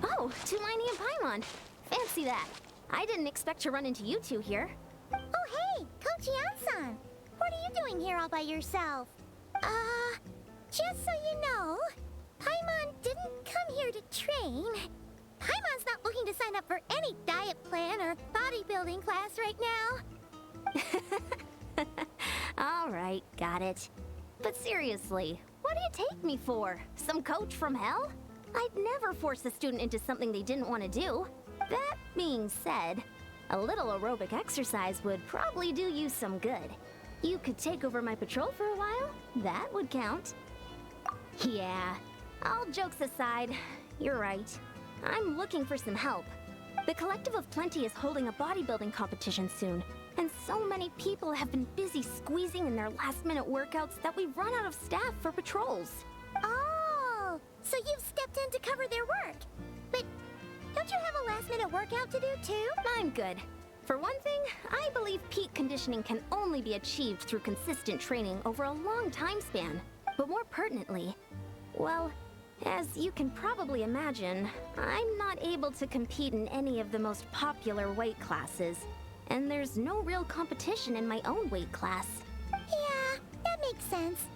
Oh, Tulani and Paimon. Fancy that. I didn't expect to run into you two here. Oh, hey, Coach Yan-san. What are you doing here all by yourself? Just so you know, Paimon didn't come here to train. Paimon's not looking to sign up for any diet plan or bodybuilding class right now. All right, got it. But seriously, what do you take me for? Some coach from hell? I'd never force a student into something they didn't want to do. That being said, a little aerobic exercise would probably do you some good. You could take over my patrol for a while. That would count. Yeah, all jokes aside, you're right. I'm looking for some help. The Collective of Plenty is holding a bodybuilding competition soon, and so many people have been busy squeezing in their last-minute workouts that we've run out of staff for patrols. Oh, so you've stepped in to cover their work. But don't you have a last-minute workout to do too? I'm good. For one thing, I believe peak conditioning can only be achieved through consistent training over a long time span. But more pertinently, well, as you can probably imagine, I'm not able to compete in any of the most popular weight classes. And there's no real competition in my own weight class. Yeah, that makes sense.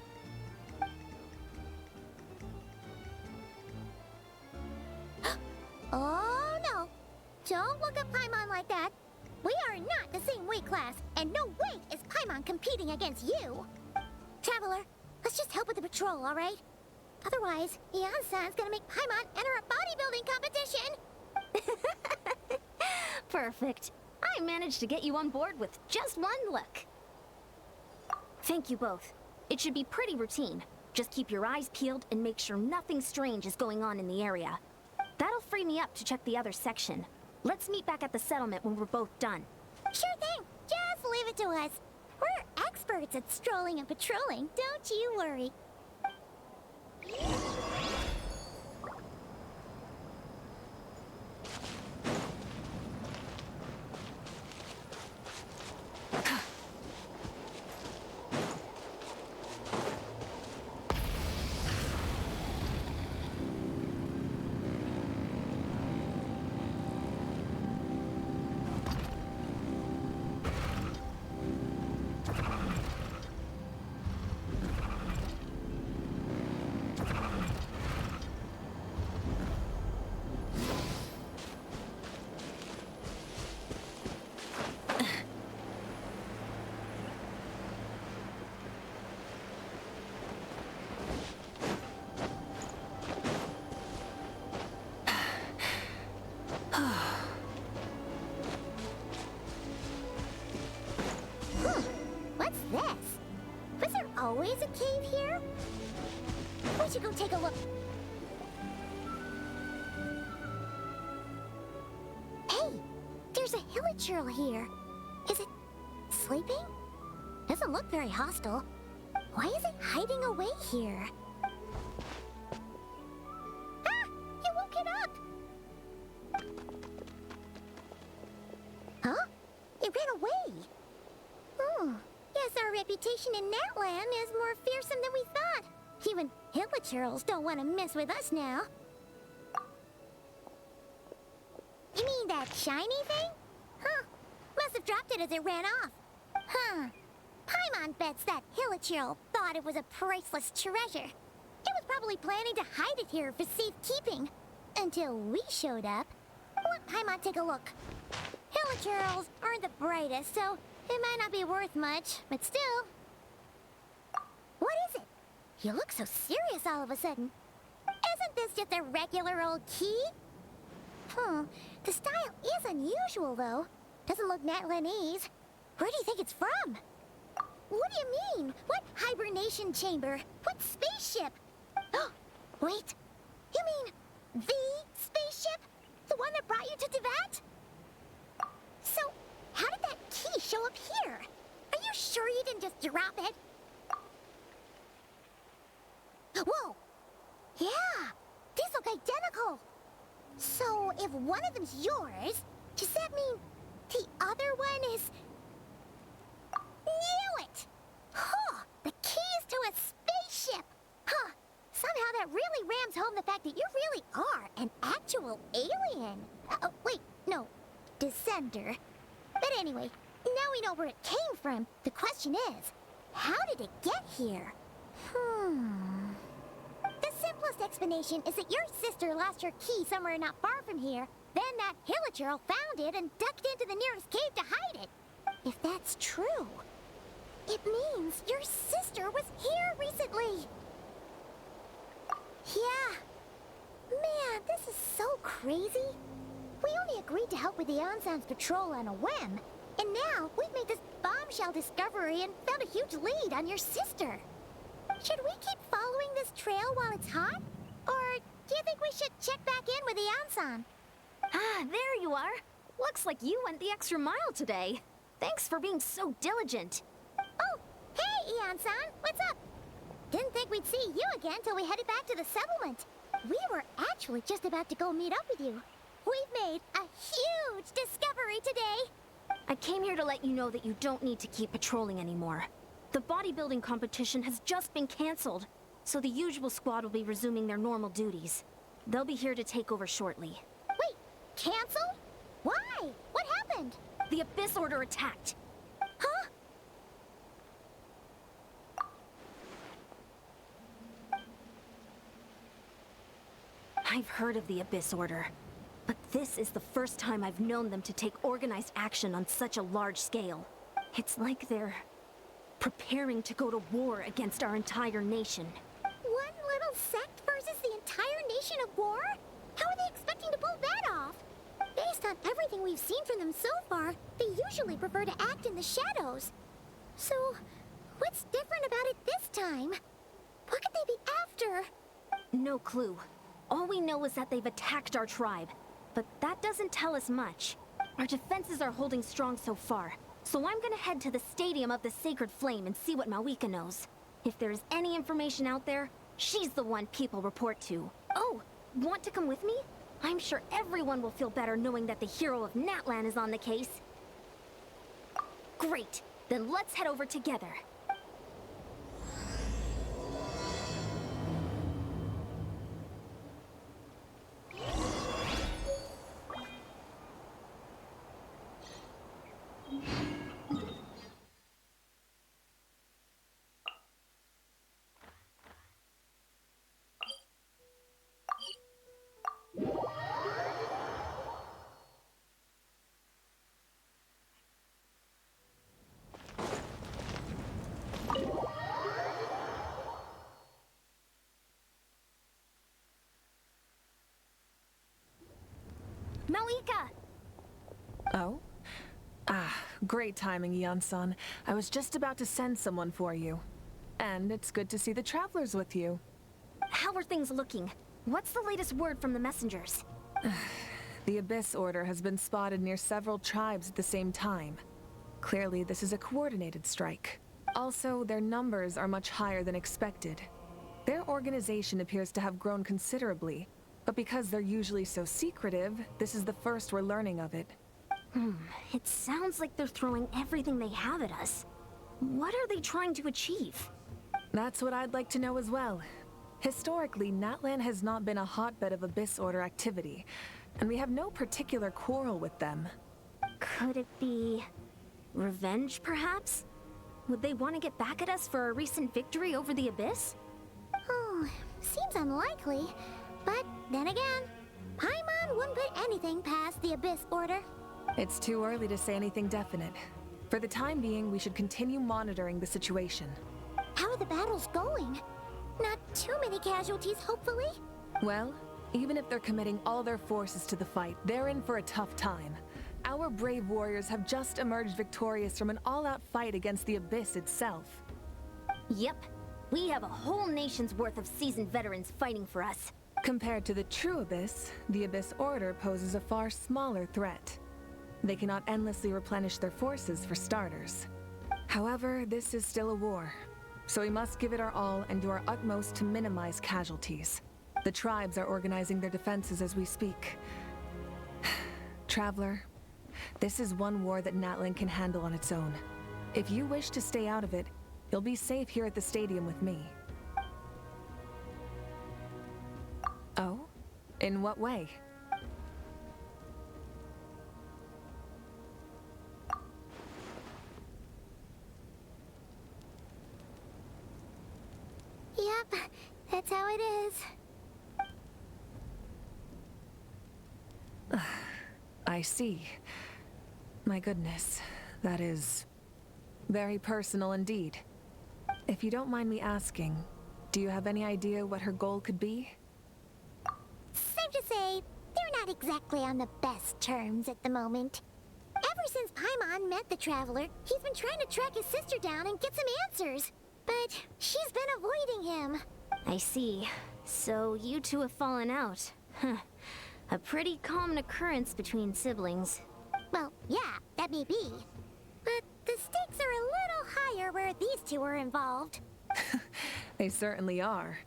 Oh no! Don't look at Paimon like that. We are not the same weight class, and no way is Paimon competing against you. Traveler, let's just help with the patrol, all right? Otherwise, Yan-san's gonna make Paimon enter a bodybuilding competition. Perfect. I managed to get you on board with just one look. Thank you both. It should be pretty routine. Just keep your eyes peeled and make sure nothing strange is going on in the area. That'll free me up to check the other section. Let's meet back at the settlement when we're both done. Sure thing. Just leave it to us. We're experts at strolling and patrolling, don't you worry. What's this? Was there always a cave here? We should go take a look. Hey, there's a hilichurl here. Is it sleeping? Doesn't look very hostile. Why is it hiding away here? Ah! You woke it up! Huh? It ran away. Guess our reputation in that land is more fearsome than we thought. Even hilichurls don't want to mess with us now. You mean that shiny thing? Huh. Must have dropped it as it ran off. Huh. Paimon bets that hilichurl thought it was a priceless treasure. It was probably planning to hide it here for safekeeping. Until we showed up. Let Paimon take a look. Hilichurls aren't the brightest, so it might not be worth much, but still. What is it? You look so serious all of a sudden. Isn't this just a regular old key? The style is unusual, though. Doesn't look Natlanese. Where do you think it's from? What do you mean? What hibernation chamber? What spaceship? Oh, wait. You mean the spaceship? The one that brought you to Teyvat? So, how did that key show up here? Are you sure you didn't just drop it? Whoa! Yeah! These look identical! So, if one of them's yours, does that mean The other one is... Knew it! Huh! The keys to a spaceship! Huh! Somehow that really rams home the fact that you really are an actual alien. Oh, wait, no. Descender. But anyway, now we know where it came from. The question is, how did it get here? The simplest explanation is that your sister lost her key somewhere not far from here. Then that hilichurl found it and ducked into the nearest cave to hide it. If that's true, it means your sister was here recently. Yeah. Man, this is so crazy. We only agreed to help with the Ensign's patrol on a whim. And now we've made this bombshell discovery and found a huge lead on your sister. Should we keep following this trail while it's hot? Or do you think we should check back in with the Ensign? Ah, there you are. Looks like you went the extra mile today. Thanks for being so diligent. Oh, hey, Eon-san, what's up? Didn't think we'd see you again till we headed back to the settlement. We were actually just about to go meet up with you. We've made a huge discovery today. I came here to let you know that you don't need to keep patrolling anymore. The bodybuilding competition has just been canceled, so the usual squad will be resuming their normal duties. They'll be here to take over shortly. Wait, canceled? Why? What happened? The Abyss Order attacked. Huh? I've heard of the Abyss Order, but this is the first time I've known them to take organized action on such a large scale. It's like they're preparing to go to war against our entire nation. One little sect versus the entire nation of war? How are they expecting to pull that off? Based on everything we've seen from them so far, they usually prefer to act in the shadows. So, what's different about it this time? What could they be after? No clue. All we know is that they've attacked our tribe, but that doesn't tell us much. Our defenses are holding strong so far, so I'm gonna head to the Stadium of the Sacred Flame and see what Mawika knows. If there's any information out there, she's the one people report to. Oh, want to come with me? I'm sure everyone will feel better knowing that the hero of Natlan is on the case. Great, then let's head over together. Mawika! Oh? Ah, great timing, Eon-san. I was just about to send someone for you. And it's good to see the travelers with you. How are things looking? What's the latest word from the messengers? The Abyss Order has been spotted near several tribes at the same time. Clearly, this is a coordinated strike. Also, their numbers are much higher than expected. Their organization appears to have grown considerably, but because they're usually so secretive, this is the first we're learning of it. It sounds like they're throwing everything they have at us. What are they trying to achieve? That's what I'd like to know as well. Historically, Natlan has not been a hotbed of Abyss Order activity, and we have no particular quarrel with them. Could it be revenge, perhaps? Would they want to get back at us for our recent victory over the Abyss? Oh, seems unlikely. But then again, Paimon wouldn't put anything past the Abyss Order. It's too early to say anything definite. For the time being, we should continue monitoring the situation. How are the battles going? Not too many casualties, hopefully? Well, even if they're committing all their forces to the fight, they're in for a tough time. Our brave warriors have just emerged victorious from an all-out fight against the Abyss itself. Yep. We have a whole nation's worth of seasoned veterans fighting for us. Compared to the true Abyss, the Abyss Order poses a far smaller threat. They cannot endlessly replenish their forces for starters. However, this is still a war, so we must give it our all and do our utmost to minimize casualties. The tribes are organizing their defenses as we speak. Traveler, This is one war that Natlan can handle on its own. If you wish to stay out of it, you'll be safe here at the stadium with me. Oh? In what way? Yep, that's how it is. I see. My goodness, that is very personal indeed. If you don't mind me asking, do you have any idea what her goal could be? Safe to say, they're not exactly on the best terms at the moment. Ever since Paimon met the Traveler, he's been trying to track his sister down and get some answers. But she's been avoiding him. I see. So you two have fallen out. Huh. A pretty common occurrence between siblings. Well, yeah, that may be. But the stakes are a little higher where these two are involved. They certainly are.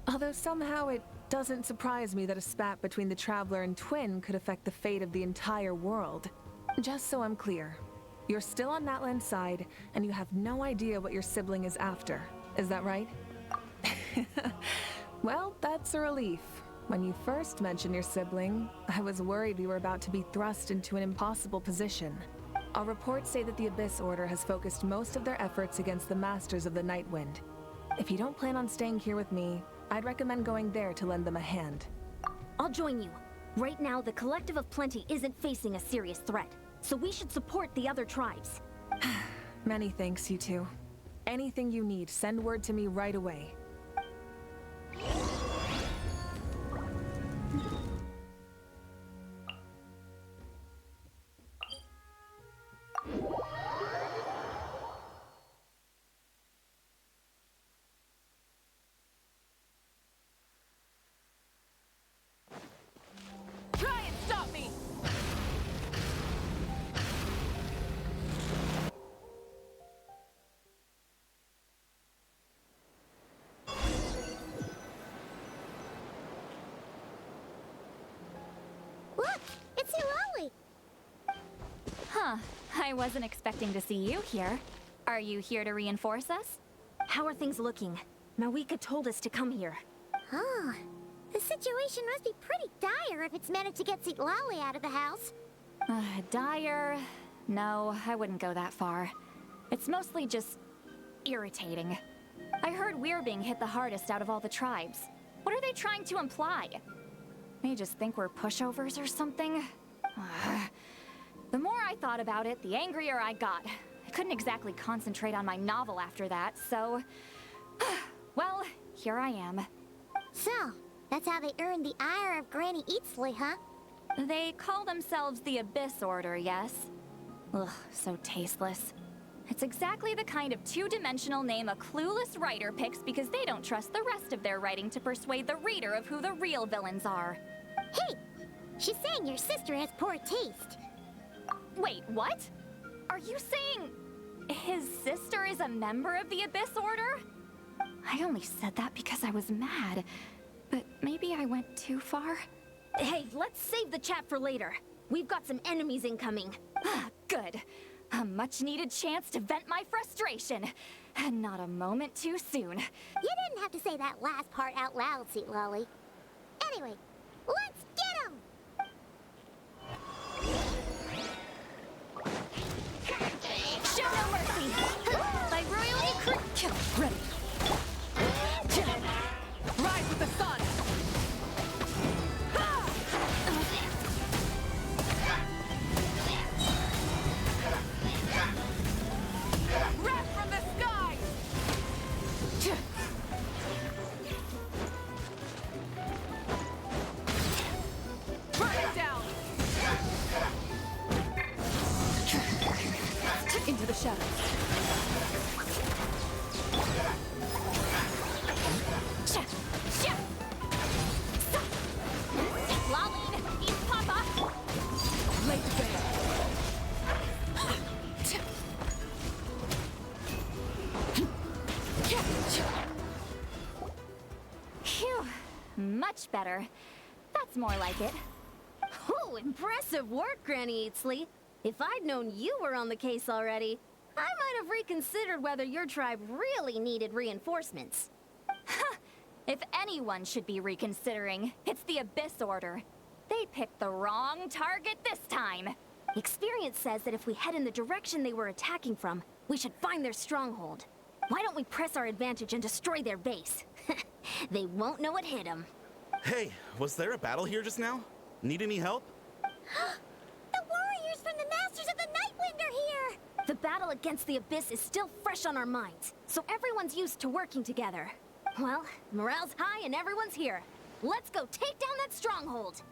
Although somehow it doesn't surprise me that a spat between the Traveler and Twin could affect the fate of the entire world. Just so I'm clear, you're still on Natlan's side, and you have no idea what your sibling is after. Is that right? Well, that's a relief. When you first mentioned your sibling, I was worried we were about to be thrust into an impossible position. Our reports say that the Abyss Order has focused most of their efforts against the Masters of the Nightwind. If you don't plan on staying here with me, I'd recommend going there to lend them a hand. I'll join you. Right now, the Collective of Plenty isn't facing a serious threat, so we should support the other tribes. Many thanks, you two. Anything you need, send word to me right away. Try and stop me! Look, it's Eulalie. Huh. I wasn't expecting to see you here. Are you here to reinforce us? How are things looking? Mawika told us to come here. Huh. The situation must be pretty dire if it's managed to get Eulalie out of the house. Dire? No, I wouldn't go that far. It's mostly just irritating. I heard we're being hit the hardest out of all the tribes. What are they trying to imply? They just think we're pushovers or something? The more I thought about it, the angrier I got. I couldn't exactly concentrate on my novel after that, so... well, here I am. So, that's how they earned the ire of Granny Eatsley, huh? They call themselves the Abyss Order, yes? Ugh, so tasteless. It's exactly the kind of two-dimensional name a clueless writer picks because they don't trust the rest of their writing to persuade the reader of who the real villains are. Hey! She's saying your sister has poor taste. Wait, what? Are you saying his sister is a member of the Abyss Order? I only said that because I was mad, but maybe I went too far. Hey, let's save the chat for later. We've got some enemies incoming. Good. A much-needed chance to vent my frustration. And not a moment too soon. You didn't have to say that last part out loud, Eulalie. Anyway, let's get him! Show no mercy! I royally ready. Rise with the sun! Wrath from the sky! Burn it down! Into the shadows. Laline, eat Papa! Lay bare. Phew, much better. That's more like it. Oh, impressive work, Granny Eatsley. If I'd known you were on the case already, I might have reconsidered whether your tribe really needed reinforcements. If anyone should be reconsidering, it's the Abyss Order. They picked the wrong target this time. Experience says that if we head in the direction they were attacking from, we should find their stronghold. Why don't we press our advantage and destroy their base? They won't know it hit them. Hey, was there a battle here just now? Need any help? The warriors from the Masters of the Nightwind are here! The battle against the Abyss is still fresh on our minds, so everyone's used to working together. Well, morale's high and everyone's here. Let's go take down that stronghold!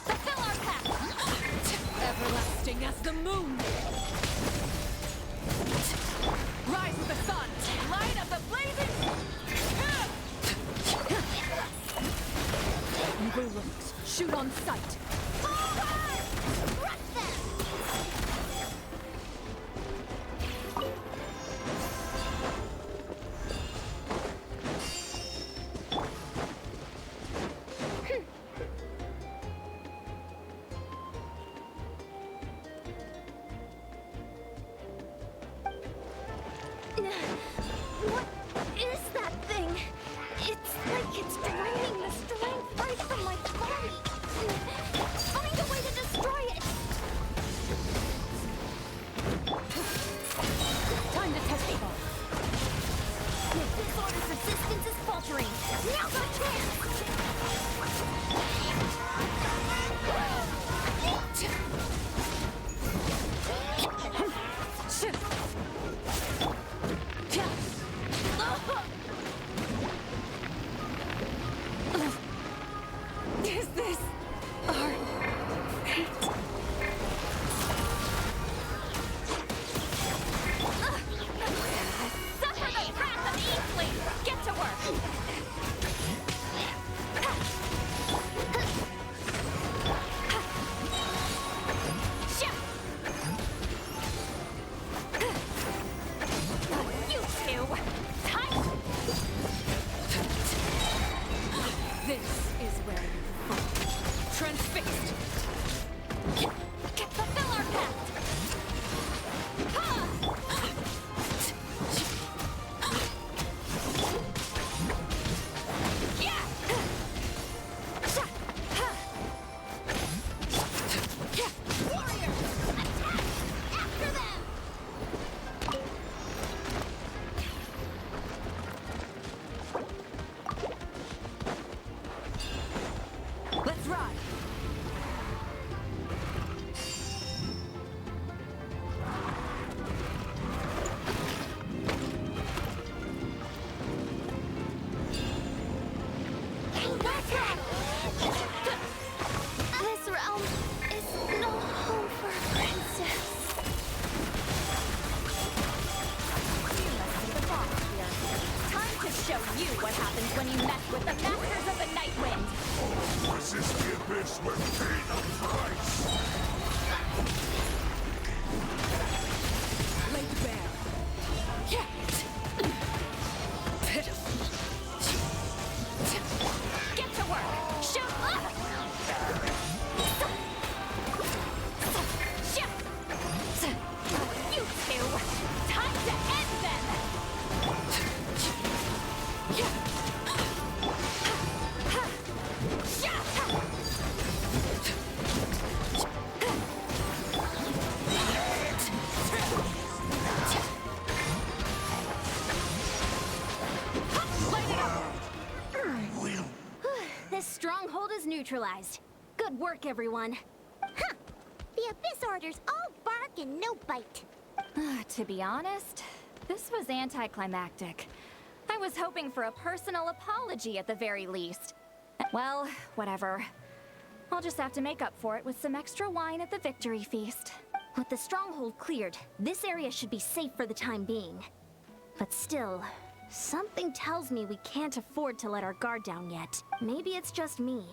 Fulfill our path! Everlasting as the moon! Rise with the sun! Light up the blazing! Evil looks. Shoot on sight! Rush them! What is that thing? It's like it's draining the strength right from my body. Find a way to destroy it! Time to test it all. This order's resistance is faltering. Now's our Is this our fate? Suffer the wrath of Eastling! Get to work! You two! Time! This is where you fall. Transfixed! Fulfill our pact! Let's ride! This realm is no home for a princess. You must be the boss here. Time to show you what happens when you mess with the Masters of the Nightwind! Resist the abyss with pain and price! Laid bare. Get to work! Shoot! You two! Time to end them! This stronghold is neutralized. Good work, everyone. Huh! The Abyss Order's all bark and no bite. To be honest, this was anticlimactic. I was hoping for a personal apology at the very least. Well, whatever. I'll just have to make up for it with some extra wine at the victory feast. With the stronghold cleared, this area should be safe for the time being. But still, something tells me we can't afford to let our guard down yet. Maybe it's just me,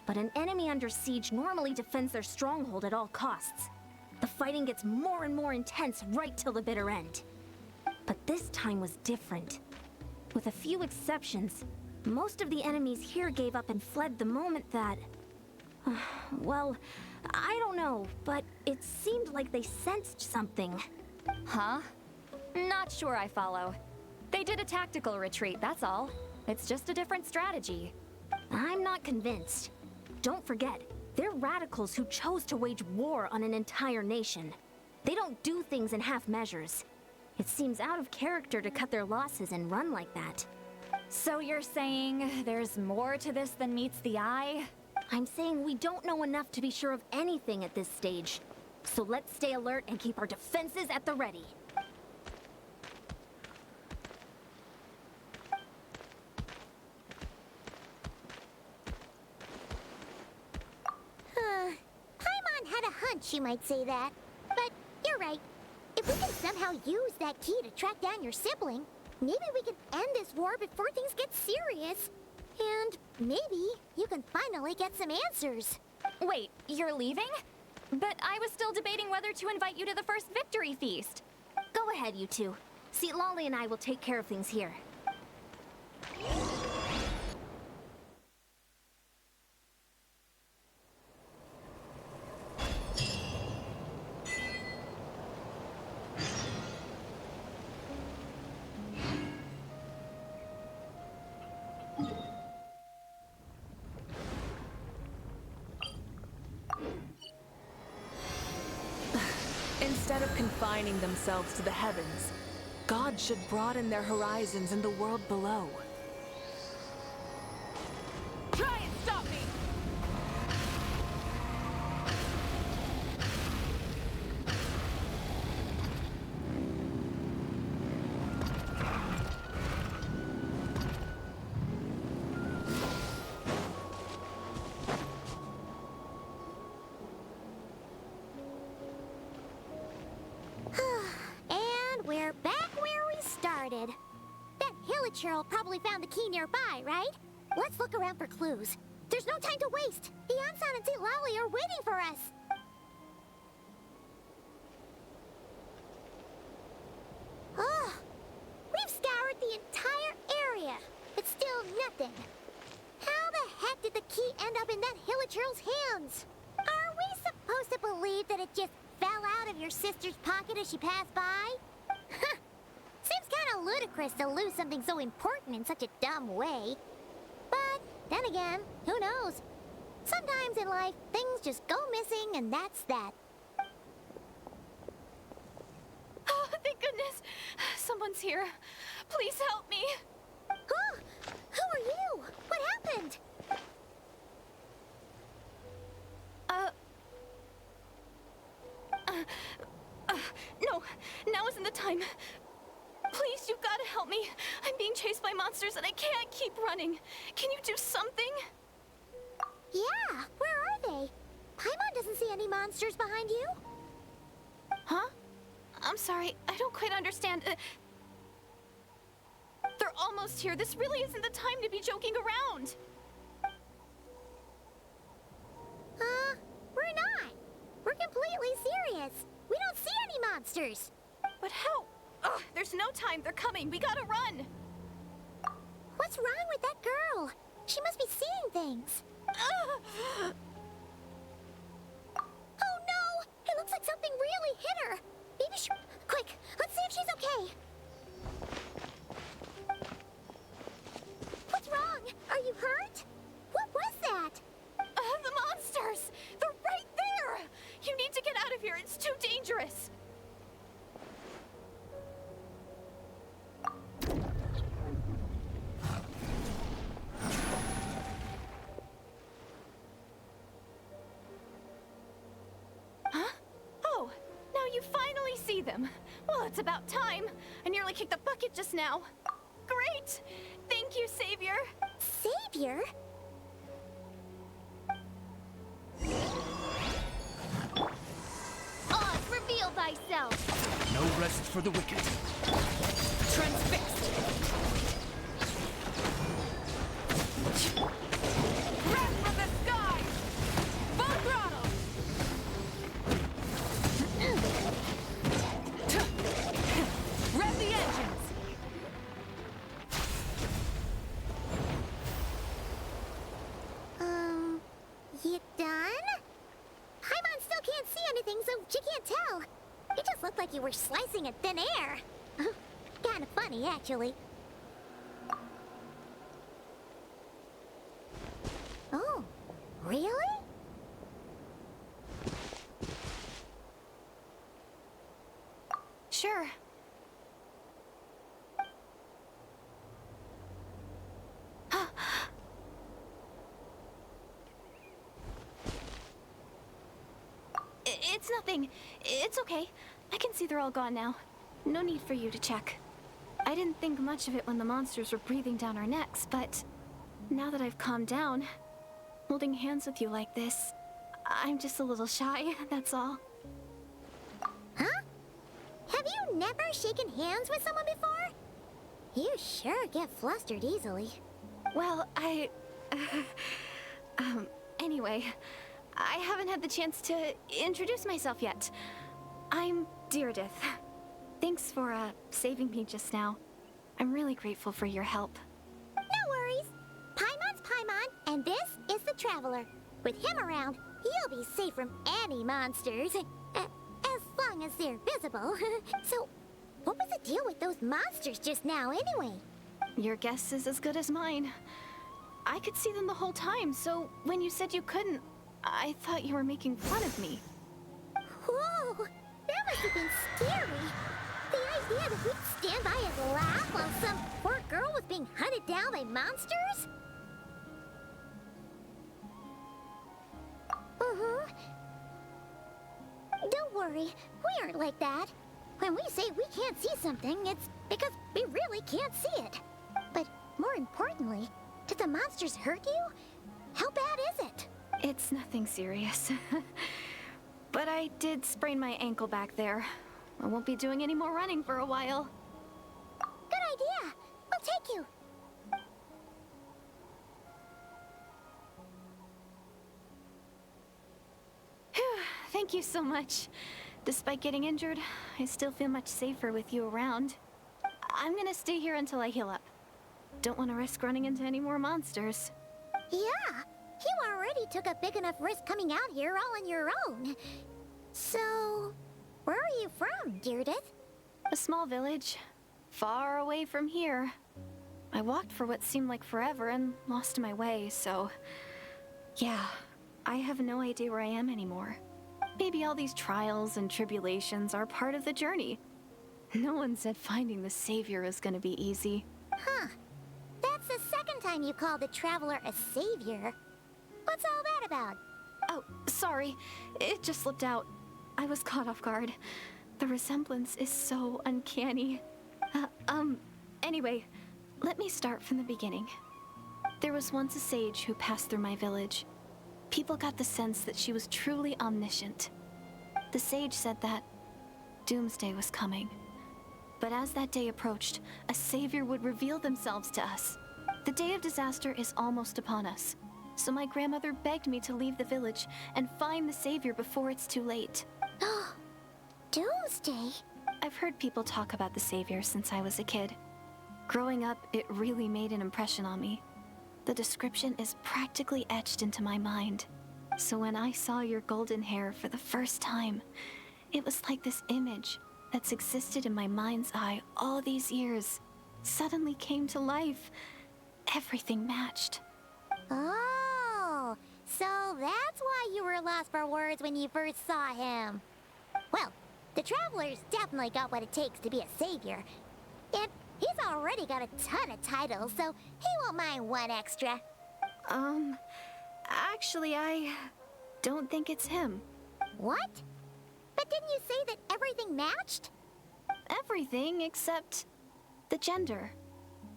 but an enemy under siege normally defends their stronghold at all costs. The fighting gets more and more intense right till the bitter end. But this time was different. With a few exceptions, most of the enemies here gave up and fled the moment that... Well, I don't know, but it seemed like they sensed something. Huh? Not sure I follow. They did a tactical retreat, that's all. It's just a different strategy. I'm not convinced. Don't forget, they're radicals who chose to wage war on an entire nation. They don't do things in half measures. It seems out of character to cut their losses and run like that. So you're saying there's more to this than meets the eye? I'm saying we don't know enough to be sure of anything at this stage. So let's stay alert and keep our defenses at the ready. Paimon had a hunch you might say that. But you're right. If we can somehow use that key to track down your sibling, maybe we can end this war before things get serious. And maybe you can finally get some answers. Wait, you're leaving? But I was still debating whether to invite you to the first victory feast. Go ahead, you two. See, Lolly and I will take care of things here. Instead of confining themselves to the heavens, God should broaden their horizons in the world below. Try and stop me! And we're back where we started. That Hilichurl probably found the key nearby, right? Let's look around for clues. There's no time to waste. The Ansan and St. Lolly are waiting for us. Oh, we've scoured the entire area. It's still nothing. How the heck did the key end up in that Hilichurl's hands? Are we supposed to believe that it just fell out of your sister's pocket as she passed by? Seems kind of ludicrous to lose something so important in such a dumb way. But then again, who knows? Sometimes in life, things just go missing and that's that. Oh, thank goodness. Someone's here. Please help me. Huh? Who are you? What happened? No, now isn't the time. Please, you've got to help me. I'm being chased by monsters and I can't keep running. Can you do something? Yeah, where are they? Paimon doesn't see any monsters behind you. Huh? I'm sorry, I don't quite understand. They're almost here. This really isn't the time to be joking around. We're not. We're completely serious. We don't see any monsters. But how? Ugh, there's no time. They're coming. We gotta run. What's wrong with that girl? She must be seeing things. Ugh. Oh no! It looks like something really hit her. Maybe she... Quick, let's see if she's okay. What's wrong? Are you hurt? What was that? The monsters! They're right there! You need to get out of here. It's too dangerous. Huh? Oh, now you finally see them. Well, it's about time. I nearly kicked the bucket just now. Great! Thank you, Savior. Savior? Oz, reveal thyself! No rest for the wicked. Transfixed! Breath from the sky! Full throttle! Rev the engines! You done? like you were slicing at thin air. Kinda funny, actually. Oh, really? Sure. It's nothing. It's okay. I can see they're all gone now. No need for you to check. I didn't think much of it when the monsters were breathing down our necks, but now that I've calmed down, holding hands with you like this, I'm just a little shy, that's all. Huh? Have you never shaken hands with someone before? You sure get flustered easily. Well, anyway, I haven't had the chance to introduce myself yet. I'm Deirdith. Thanks for, saving me just now. I'm really grateful for your help. No worries. Paimon's Paimon, and this is the Traveler. With him around, you'll be safe from any monsters. As long as they're visible. So, what was the deal with those monsters just now, anyway? Your guess is as good as mine. I could see them the whole time, so when you said you couldn't, I thought you were making fun of me. Whoa! That must have been scary. The idea that we'd stand by and laugh while some poor girl was being hunted down by monsters? Don't worry, we aren't like that. When we say we can't see something, it's because we really can't see it. But more importantly, did the monsters hurt you? How bad is it? It's nothing serious. But I did sprain my ankle back there. I won't be doing any more running for a while. Good idea. We'll take you. Thank you so much. Despite getting injured, I still feel much safer with you around. I'm gonna stay here until I heal up. Don't want to risk running into any more monsters. Yeah, you already took a big enough risk coming out here all on your own. So, where are you from, Deirdith? A small village, far away from here. I walked for what seemed like forever and lost my way, so... yeah, I have no idea where I am anymore. Maybe all these trials and tribulations are part of the journey. No one said finding the Savior is gonna be easy. Huh. That's the second time you called the Traveler a savior. What's all that about? Oh, sorry. It just slipped out. I was caught off guard. The resemblance is so uncanny. Anyway, let me start from the beginning. There was once a sage who passed through my village. People got the sense that she was truly omniscient. The sage said that doomsday was coming. But as that day approached, a savior would reveal themselves to us. The day of disaster is almost upon us. So my grandmother begged me to leave the village and find the savior before it's too late. Doomsday? I've heard people talk about the savior since I was a kid. Growing up, it really made an impression on me. The description is practically etched into my mind. So when I saw your golden hair for the first time, it was like this image that's existed in my mind's eye all these years suddenly came to life. Everything matched. Oh, so that's why you were lost for words when you first saw him. Well, the Traveler's definitely got what it takes to be a savior. And he's already got a ton of titles, so he won't mind one extra. Actually, I don't think it's him. What? But didn't you say that everything matched? Everything except the gender.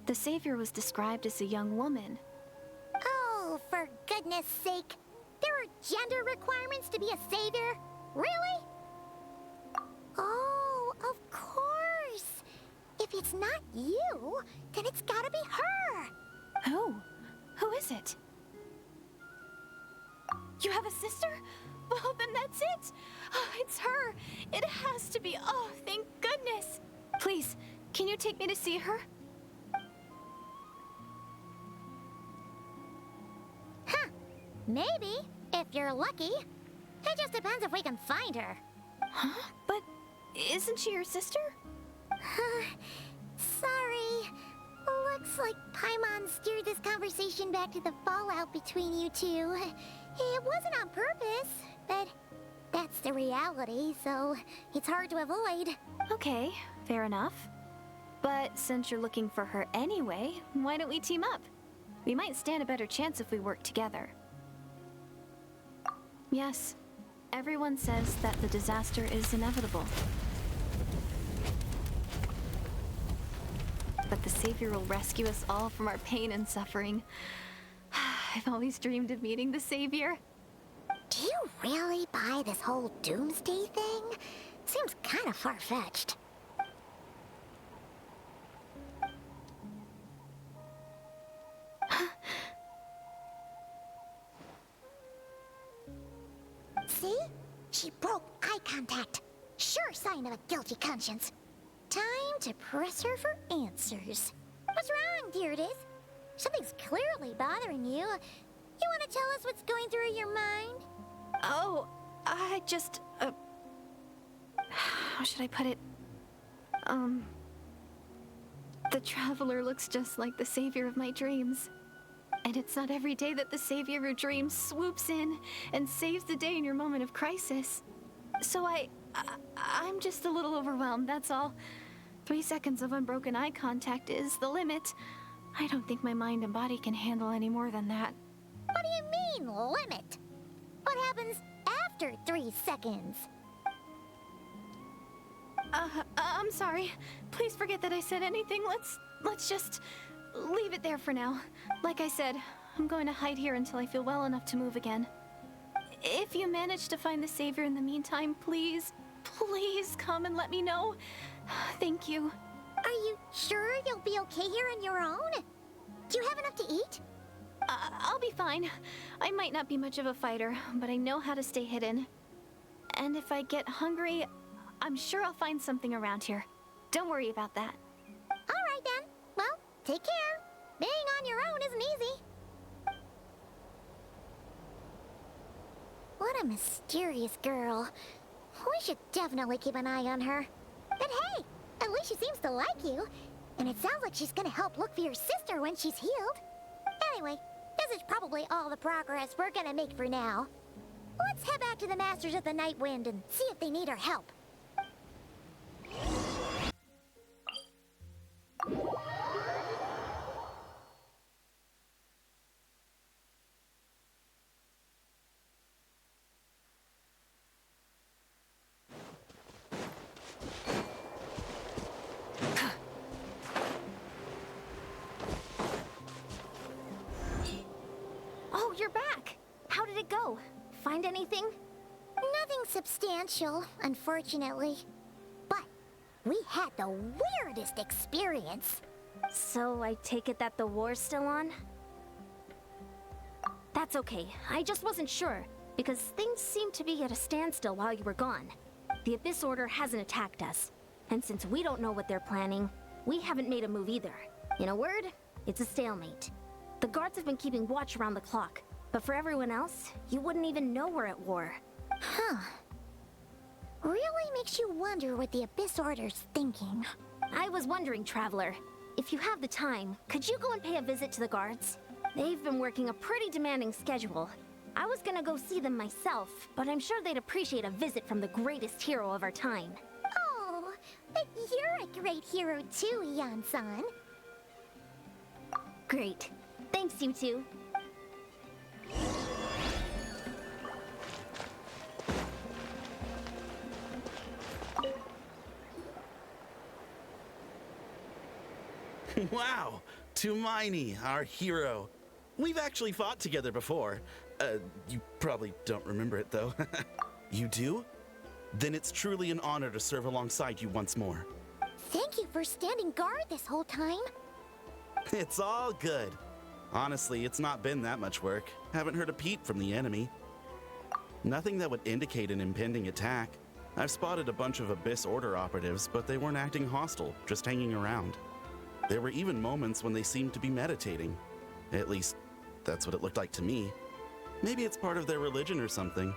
The savior was described as a young woman. Oh, for goodness sake. There are gender requirements to be a savior? Really? Oh, of course. If it's not you, then it's gotta be her. Who? Who is it? You have a sister? Well, then that's it. Oh, it's her. It has to be. Oh, thank goodness. Please, can you take me to see her? Huh. Maybe, if you're lucky. It just depends if we can find her. Huh? But Isn't she your sister? Sorry. Looks like Paimon steered this conversation back to the fallout between you two. It wasn't on purpose, but that's the reality, so it's hard to avoid. Okay, fair enough. But since you're looking for her anyway, why don't we team up? We might stand a better chance if we work together. Yes, everyone says that the disaster is inevitable. But the Savior will rescue us all from our pain and suffering. I've always dreamed of meeting the Savior. Do you really buy this whole doomsday thing? Seems kind of far-fetched. See? She broke eye contact. Sure sign of a guilty conscience. Time to press her for answers. What's wrong, Deirdis? Something's clearly bothering you. You want to tell us what's going through your mind? Oh, I just, how should I put it? The Traveler looks just like the Savior of my dreams. And it's not every day that the Savior of your dreams swoops in and saves the day in your moment of crisis. So I'm just a little overwhelmed, that's all. 3 seconds of unbroken eye contact is the limit. I don't think my mind and body can handle any more than that. What do you mean, limit? What happens after 3 seconds? I'm sorry. Please forget that I said anything. Let's just leave it there for now. Like I said, I'm going to hide here until I feel well enough to move again. If you manage to find the Savior in the meantime, please come and let me know. Thank you. Are you sure you'll be okay here on your own? Do you have enough to eat? I'll be fine. I might not be much of a fighter, but I know how to stay hidden. And if I get hungry, I'm sure I'll find something around here. Don't worry about that. All right then. Well, take care. Being on your own isn't easy. What a mysterious girl. We should definitely keep an eye on her. But hey, at least she seems to like you. And it sounds like she's gonna help look for your sister when she's healed. Anyway, this is probably all the progress we're gonna make for now. Let's head back to the Masters of the Night Wind and see if they need our help. Oh, you're back. How did it go? Find anything? Nothing substantial, unfortunately. But we had the weirdest experience. So I take it that the war's still on? That's okay. I just wasn't sure, because things seemed to be at a standstill while you were gone. The Abyss Order hasn't attacked us. And since we don't know what they're planning, we haven't made a move either. In a word, it's a stalemate. The guards have been keeping watch around the clock, but for everyone else, you wouldn't even know we're at war. Huh. Really makes you wonder what the Abyss Order's thinking. I was wondering, Traveler, if you have the time, could you go and pay a visit to the guards? They've been working a pretty demanding schedule. I was gonna go see them myself, but I'm sure they'd appreciate a visit from the greatest hero of our time. Oh, but you're a great hero too, Yan-san. Great. Thanks, you two. Wow, Tumaini, our hero. We've actually fought together before. You probably don't remember it, though. You do? Then it's truly an honor to serve alongside you once more. Thank you for standing guard this whole time. It's all good. Honestly, it's not been that much work. Haven't heard a peep from the enemy. Nothing that would indicate an impending attack. I've spotted a bunch of Abyss Order operatives, but they weren't acting hostile, just hanging around. There were even moments when they seemed to be meditating. At least, that's what it looked like to me. Maybe it's part of their religion or something.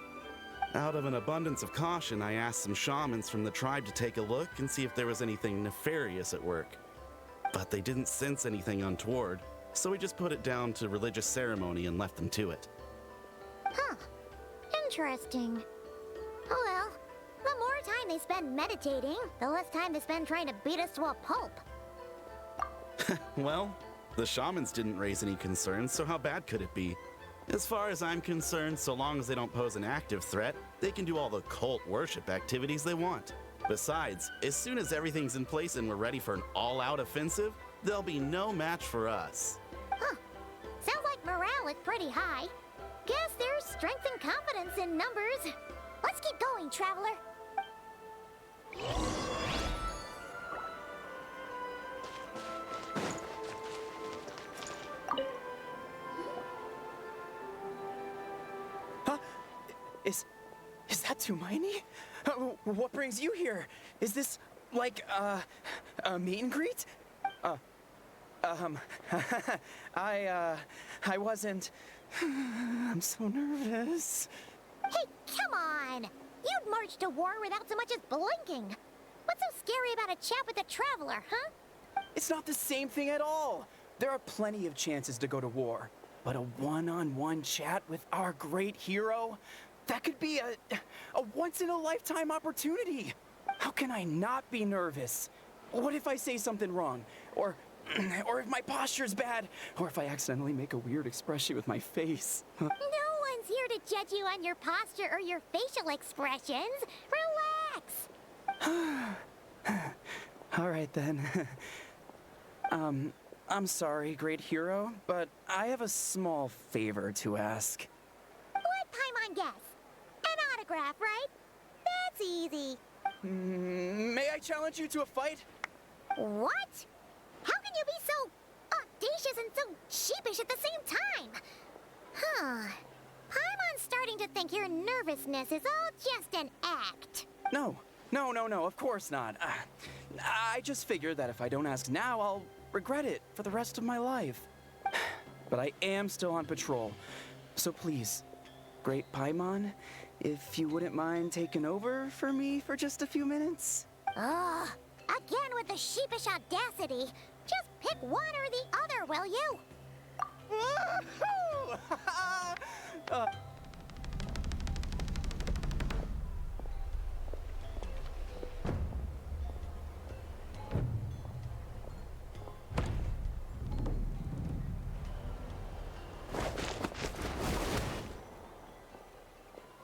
Out of an abundance of caution, I asked some shamans from the tribe to take a look and see if there was anything nefarious at work. But they didn't sense anything untoward, so we just put it down to religious ceremony and left them to it. Huh. Interesting. Oh well. The more time they spend meditating, the less time they spend trying to beat us to a pulp. Well, the shamans didn't raise any concerns, so how bad could it be? As far as I'm concerned, so long as they don't pose an active threat, they can do all the cult worship activities they want. Besides, as soon as everything's in place and we're ready for an all-out offensive, there'll be no match for us. Huh. Sounds like morale is pretty high. Guess there's strength and confidence in numbers. Let's keep going, Traveler. Huh? Is that Tumaini? What brings you here? Is this like a meet and greet? I wasn't. I'm so nervous. Hey, come on! You'd march to war without so much as blinking. What's so scary about a chat with a Traveler, huh? It's not the same thing at all. There are plenty of chances to go to war, but a one-on-one chat with our great hero? That could be a once-in-a-lifetime opportunity. How can I not be nervous? What if I say something wrong? Or if my posture's bad? Or if I accidentally make a weird expression with my face? No one's here to judge you on your posture or your facial expressions. Relax. All right, then. I'm sorry, great hero, but I have a small favor to ask. Let Paimon guess. An autograph, right? That's easy. May I challenge you to a fight? What? How can you be so audacious and so sheepish at the same time? Huh. Paimon's starting to think your nervousness is all just an act. No, of course not. I just figured that if I don't ask now, I'll regret it for the rest of my life. But I am still on patrol, so please, great Paimon, if you wouldn't mind taking over for me for just a few minutes? Ugh. Again with the sheepish audacity. Just pick one or the other, will you?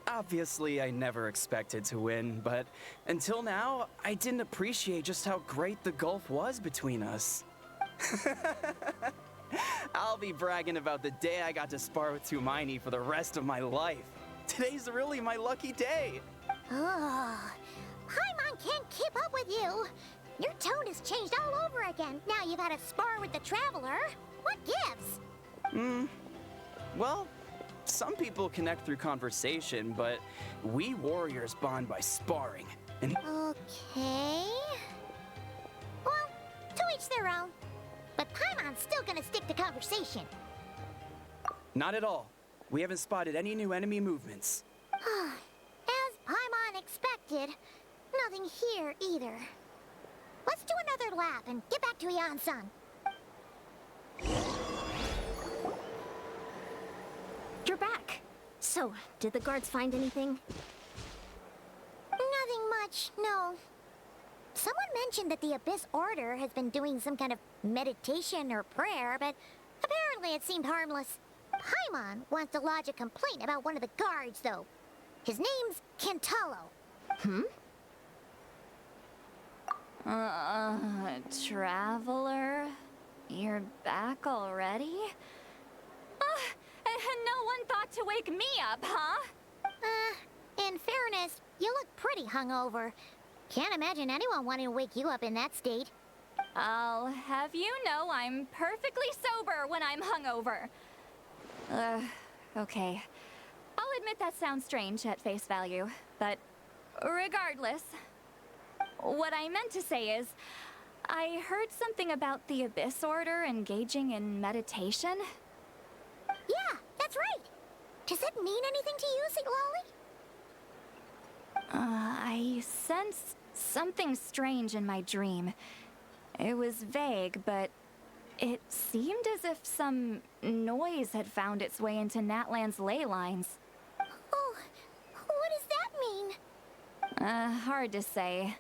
Obviously, I never expected to win, but until now, I didn't appreciate just how great the gulf was between us. I'll be bragging about the day I got to spar with Tumaini for the rest of my life. Today's really my lucky day. Ugh. Paimon can't keep up with you. Your tone has changed all over again. Now you've had a spar with the Traveler. What gives? Well, some people connect through conversation, but we warriors bond by sparring. And Okay. Well, to each their own. But Paimon's still gonna stick to conversation. not at all. We haven't spotted any new enemy movements. As Paimon expected, nothing here either. Let's do another lap and get back to Yan-san. You're back. So, did the guards find anything? Nothing much, no. Someone mentioned that the Abyss Order has been doing some kind of meditation or prayer, but apparently it seemed harmless. Paimon wants to lodge a complaint about one of the guards, though. His name's Kentalo. Traveler? You're back already? And no one thought to wake me up, huh? In fairness, you look pretty hungover. Can't imagine anyone wanting to wake you up in that state. I'll have you know I'm perfectly sober when I'm hungover. Okay. I'll admit that sounds strange at face value, but regardless, what I meant to say is, I heard something about the Abyss Order engaging in meditation. Yeah, that's right. Does that mean anything to you, Siglali? I sensed something strange in my dream. It was vague, but it seemed as if some noise had found its way into Natlan's ley lines. Oh, what does that mean? Hard to say.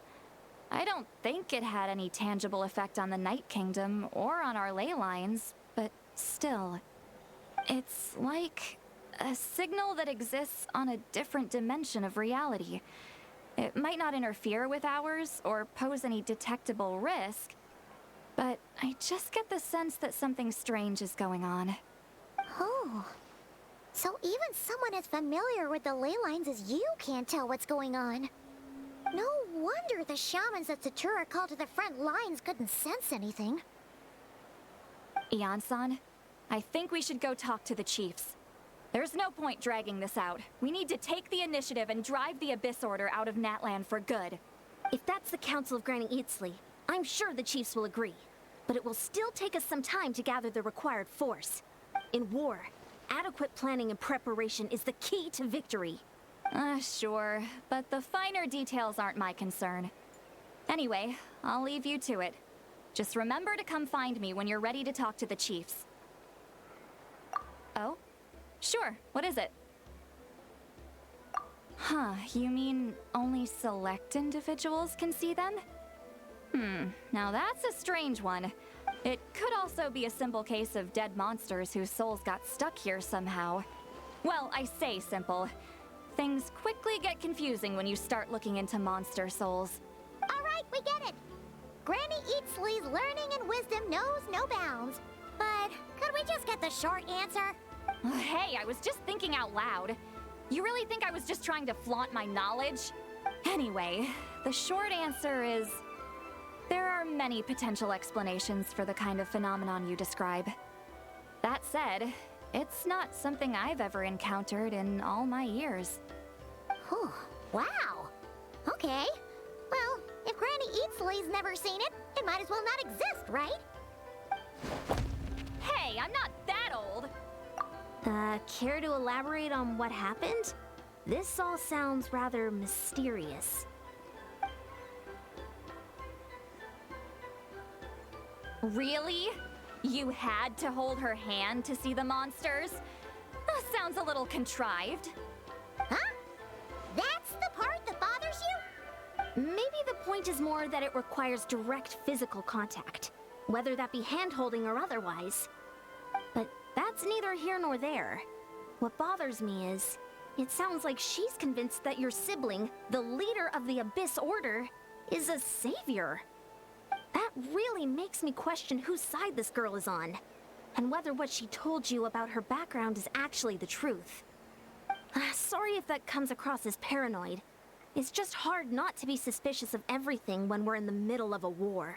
I don't think it had any tangible effect on the Night Kingdom or on our ley lines, but still. It's like a signal that exists on a different dimension of reality. It might not interfere with ours or pose any detectable risk, but I just get the sense that something strange is going on. Oh. So even someone as familiar with the ley lines as you can't tell what's going on. No wonder the shamans that Satura called to the front lines couldn't sense anything. Ian-san, I think we should go talk to the chiefs. There's no point dragging this out. We need to take the initiative and drive the Abyss Order out of Natlan for good. If that's the Council of Granny Eatsley, I'm sure the chiefs will agree. But it will still take us some time to gather the required force. In war, adequate planning and preparation is the key to victory. Sure, but the finer details aren't my concern. Anyway, I'll leave you to it. Just remember to come find me when you're ready to talk to the chiefs. Oh? Sure, what is it? Huh, you mean only select individuals can see them? Now that's a strange one. It could also be a simple case of dead monsters whose souls got stuck here somehow. Well, I say simple. Things quickly get confusing when you start looking into monster souls. All right, we get it. Granny Eatsley's learning and wisdom knows no bounds. But could we just get the short answer? Hey, I was just thinking out loud. You really think I was just trying to flaunt my knowledge? Anyway, the short answer is... there are many potential explanations for the kind of phenomenon you describe. That said, it's not something I've ever encountered in all my years. Whew, wow. Okay. Well, if Granny Eatsley's never seen it, it might as well not exist, right? Hey, I'm not that old! Care to elaborate on what happened? This all sounds rather mysterious. Really? You had to hold her hand to see the monsters? Sounds a little contrived. Huh? That's the part that bothers you? Maybe the point is more that it requires direct physical contact, whether that be hand-holding or otherwise. But that's neither here nor there. What bothers me is, it sounds like she's convinced that your sibling, the leader of the Abyss Order, is a savior. That really makes me question whose side this girl is on, and whether what she told you about her background is actually the truth. Sorry if that comes across as paranoid. It's just hard not to be suspicious of everything when we're in the middle of a war.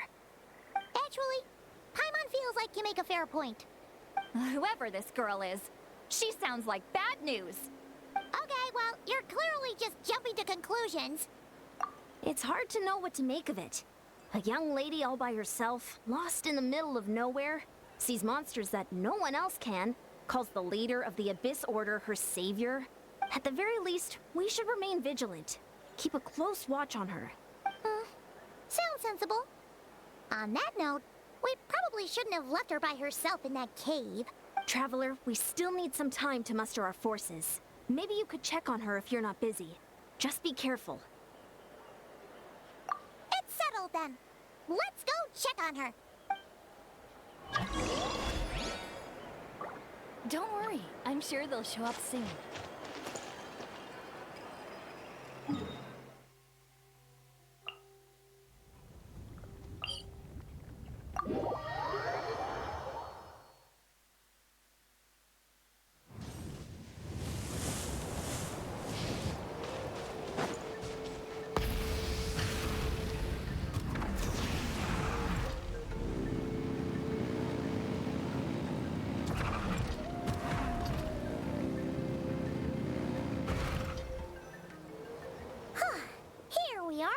Actually, Paimon feels like you make a fair point. Whoever this girl is, she sounds like bad news. Okay, well, you're clearly just jumping to conclusions. It's hard to know what to make of it. A young lady all by herself, lost in the middle of nowhere, sees monsters that no one else can, calls the leader of the Abyss Order her savior. At the very least, we should remain vigilant. Keep a close watch on her. Sounds sensible. On that note, we probably shouldn't have left her by herself in that cave. Traveler, we still need some time to muster our forces. Maybe you could check on her if you're not busy. Just be careful. It's settled then. Let's go check on her. Don't worry, I'm sure they'll show up soon. Here we are.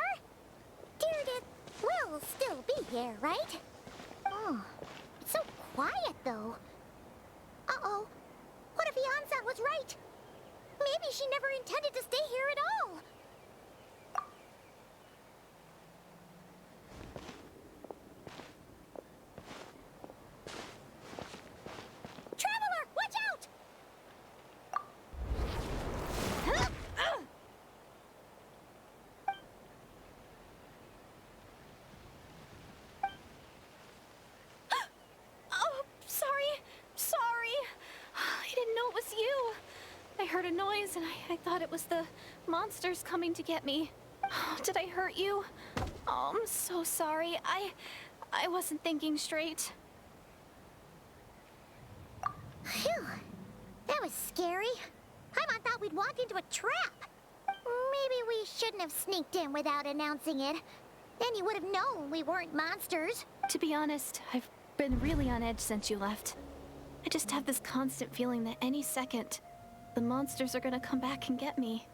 Deirdre will still be here, right? Oh, it's so quiet though. Uh-oh. What if Ian-san was right? Maybe she never intended to stay here at all. heard a noise and I thought it was the monsters coming to get me. Did I hurt you? Oh, I'm so sorry. I wasn't thinking straight. Phew. That was scary. Paimon thought we'd walked into a trap. Maybe we shouldn't have sneaked in without announcing it. Then you would have known we weren't monsters. To be honest, I've been really on edge since you left. I just have this constant feeling that any second, the monsters are gonna come back and get me.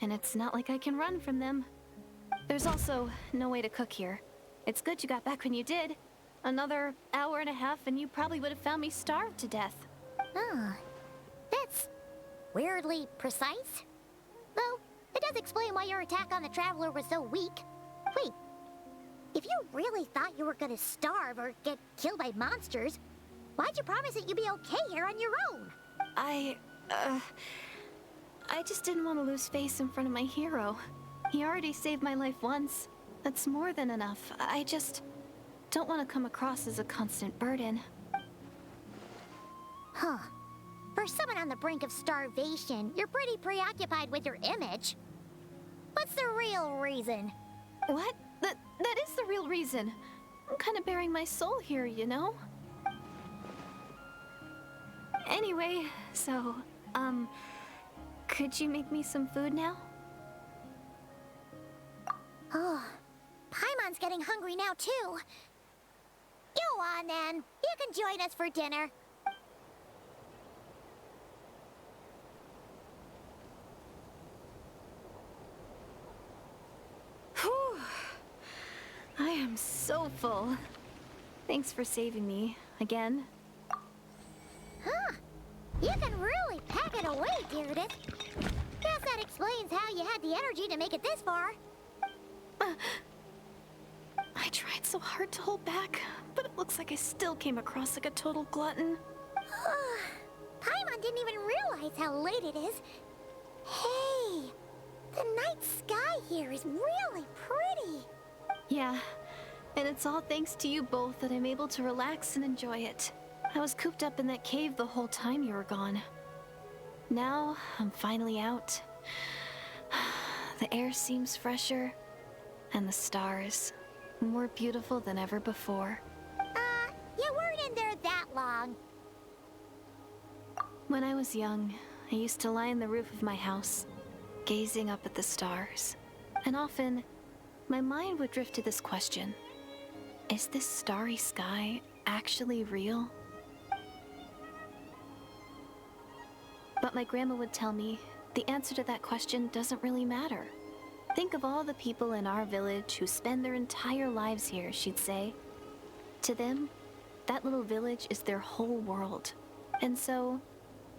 And it's not like I can run from them. There's also no way to cook here. It's good you got back when you did. Another hour and a half and you probably would have found me starved to death. Oh, that's weirdly precise. Though, it does explain why your attack on the Traveler was so weak. Wait, if you really thought you were gonna starve or get killed by monsters, why'd you promise that you'd be okay here on your own? I just didn't want to lose face in front of my hero. He already saved my life once. That's more than enough. I just don't want to come across as a constant burden. Huh. For someone on the brink of starvation, you're pretty preoccupied with your image. What's the real reason? What? That is the real reason. I'm kind of bearing my soul here, you know? Anyway, so, could you make me some food now? Oh, Paimon's getting hungry now, too. Go on, then. You can join us for dinner. Whew. I am so full. Thanks for saving me, again. Huh. You can really pack it away, Deirdith. Guess that explains how you had the energy to make it this far. I tried so hard to hold back, but it looks like I still came across like a total glutton. Paimon didn't even realize how late it is. Hey, the night sky here is really pretty. Yeah, and it's all thanks to you both that I'm able to relax and enjoy it. I was cooped up in that cave the whole time you were gone. Now, I'm finally out. The air seems fresher, and the stars more beautiful than ever before. You weren't in there that long. When I was young, I used to lie on the roof of my house, gazing up at the stars. And often, my mind would drift to this question. Is this starry sky actually real? But my grandma would tell me, the answer to that question doesn't really matter. Think of all the people in our village who spend their entire lives here, she'd say. To them, that little village is their whole world. And so,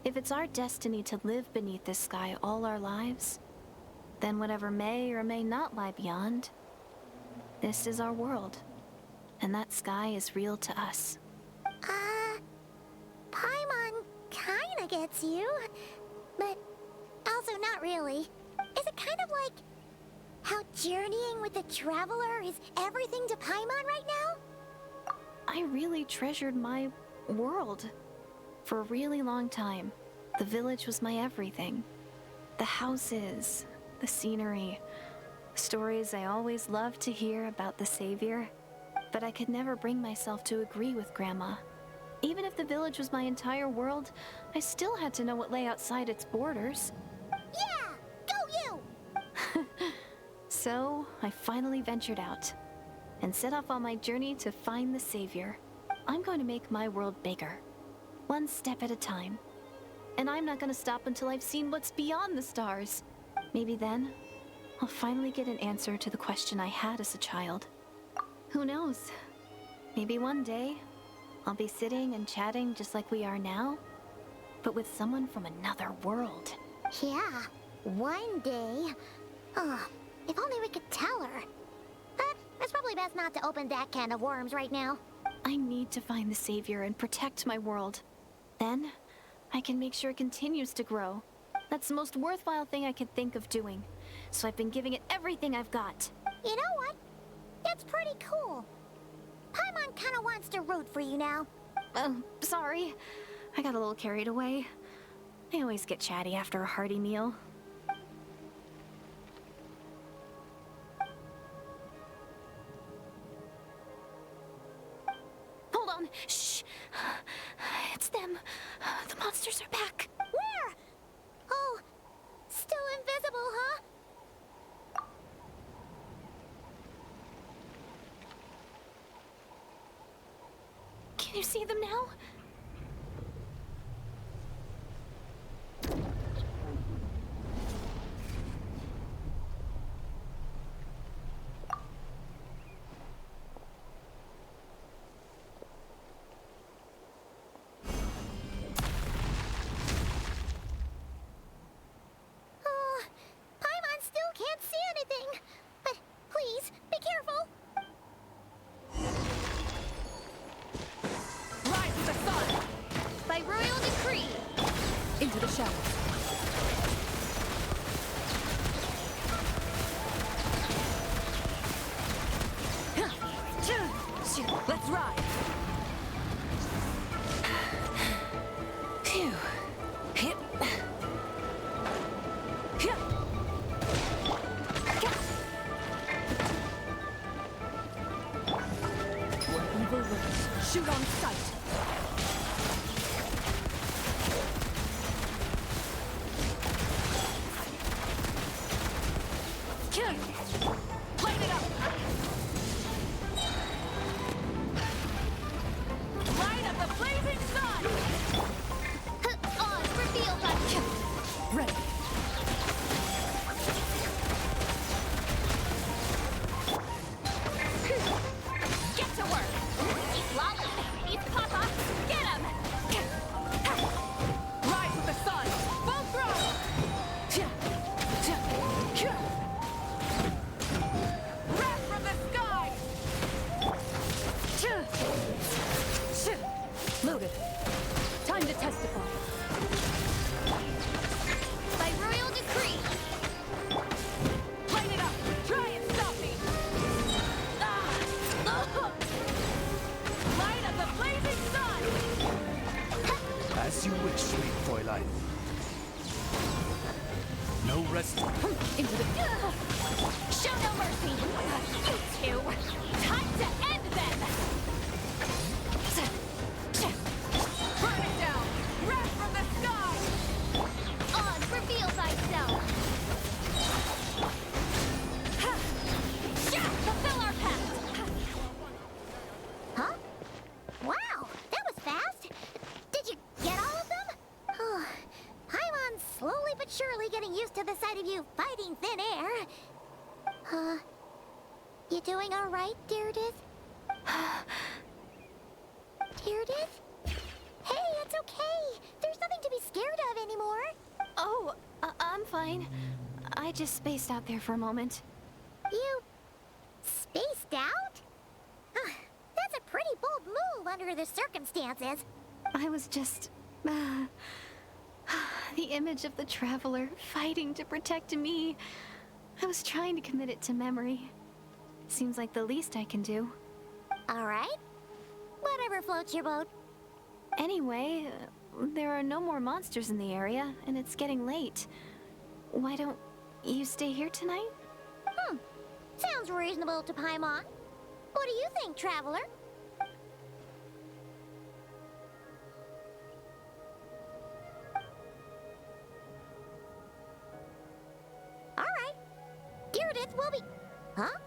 if it's our destiny to live beneath this sky all our lives, then whatever may or may not lie beyond, this is our world. And that sky is real to us. Paimon kinda gets you, but also not really. Is it kind of like how journeying with the Traveler is everything to Paimon right now? I really treasured my world. For a really long time, the village was my everything. The houses, the scenery, stories I always loved to hear about the Savior. But I could never bring myself to agree with Grandma. Even if the village was my entire world, I still had to know what lay outside its borders. Yeah! Go you! So, I finally ventured out and set off on my journey to find the Savior. I'm going to make my world bigger, one step at a time. And I'm not going to stop until I've seen what's beyond the stars. Maybe then, I'll finally get an answer to the question I had as a child. Who knows? Maybe one day, I'll be sitting and chatting just like we are now, but with someone from another world. Yeah, one day. Oh, if only we could tell her. But it's probably best not to open that can of worms right now. I need to find the Savior and protect my world. Then, I can make sure it continues to grow. That's the most worthwhile thing I could think of doing. So I've been giving it everything I've got. You know what? That's pretty cool. Paimon kinda wants to root for you now. Sorry. I got a little carried away. I always get chatty after a hearty meal. Hold on. Shh. It's them. The monsters are back. Where? Oh, still invisible, huh? Can you see them now? Oh, Paimon still can't see anything. But please, be careful. Rise with the sun! By royal decree. Into the shadows. Let's ride! Phew. Hit. Where evil lurks, shoot on sight! Light it up! Light of the blazing sun! On, reveal that. Ready. Get to work. He's lolly. He's Papa. Get him. Rise with the sun! Full throttle! Wrath from the sky! Loaded. Time to testify. By royal decree. Light it up! Try and stop me! Light of the blazing sun! As you wish, sweet Fräulein. No rest. Into the... Show no mercy. You two. Time to end them. Burn it down! Wrath from the sky! On, reveal thyself. Fulfill our pact. Huh? Wow, that was fast. Did you get all of them? Oh, Paimon's slowly but surely getting used to the sight of you fighting thin air. You doing all right, Deirdith? Deirdith? Hey, it's okay. There's nothing to be scared of anymore. Oh, I'm fine. I just spaced out there for a moment. You spaced out? That's a pretty bold move under the circumstances. I was just... the image of the traveler fighting to protect me. I was trying to commit it to memory. Seems like the least I can do. All right. Whatever floats your boat. Anyway, there are no more monsters in the area, and it's getting late. Why don't you stay here tonight? Sounds reasonable to Paimon. What do you think, traveler? All right. Deirdith will be... Huh?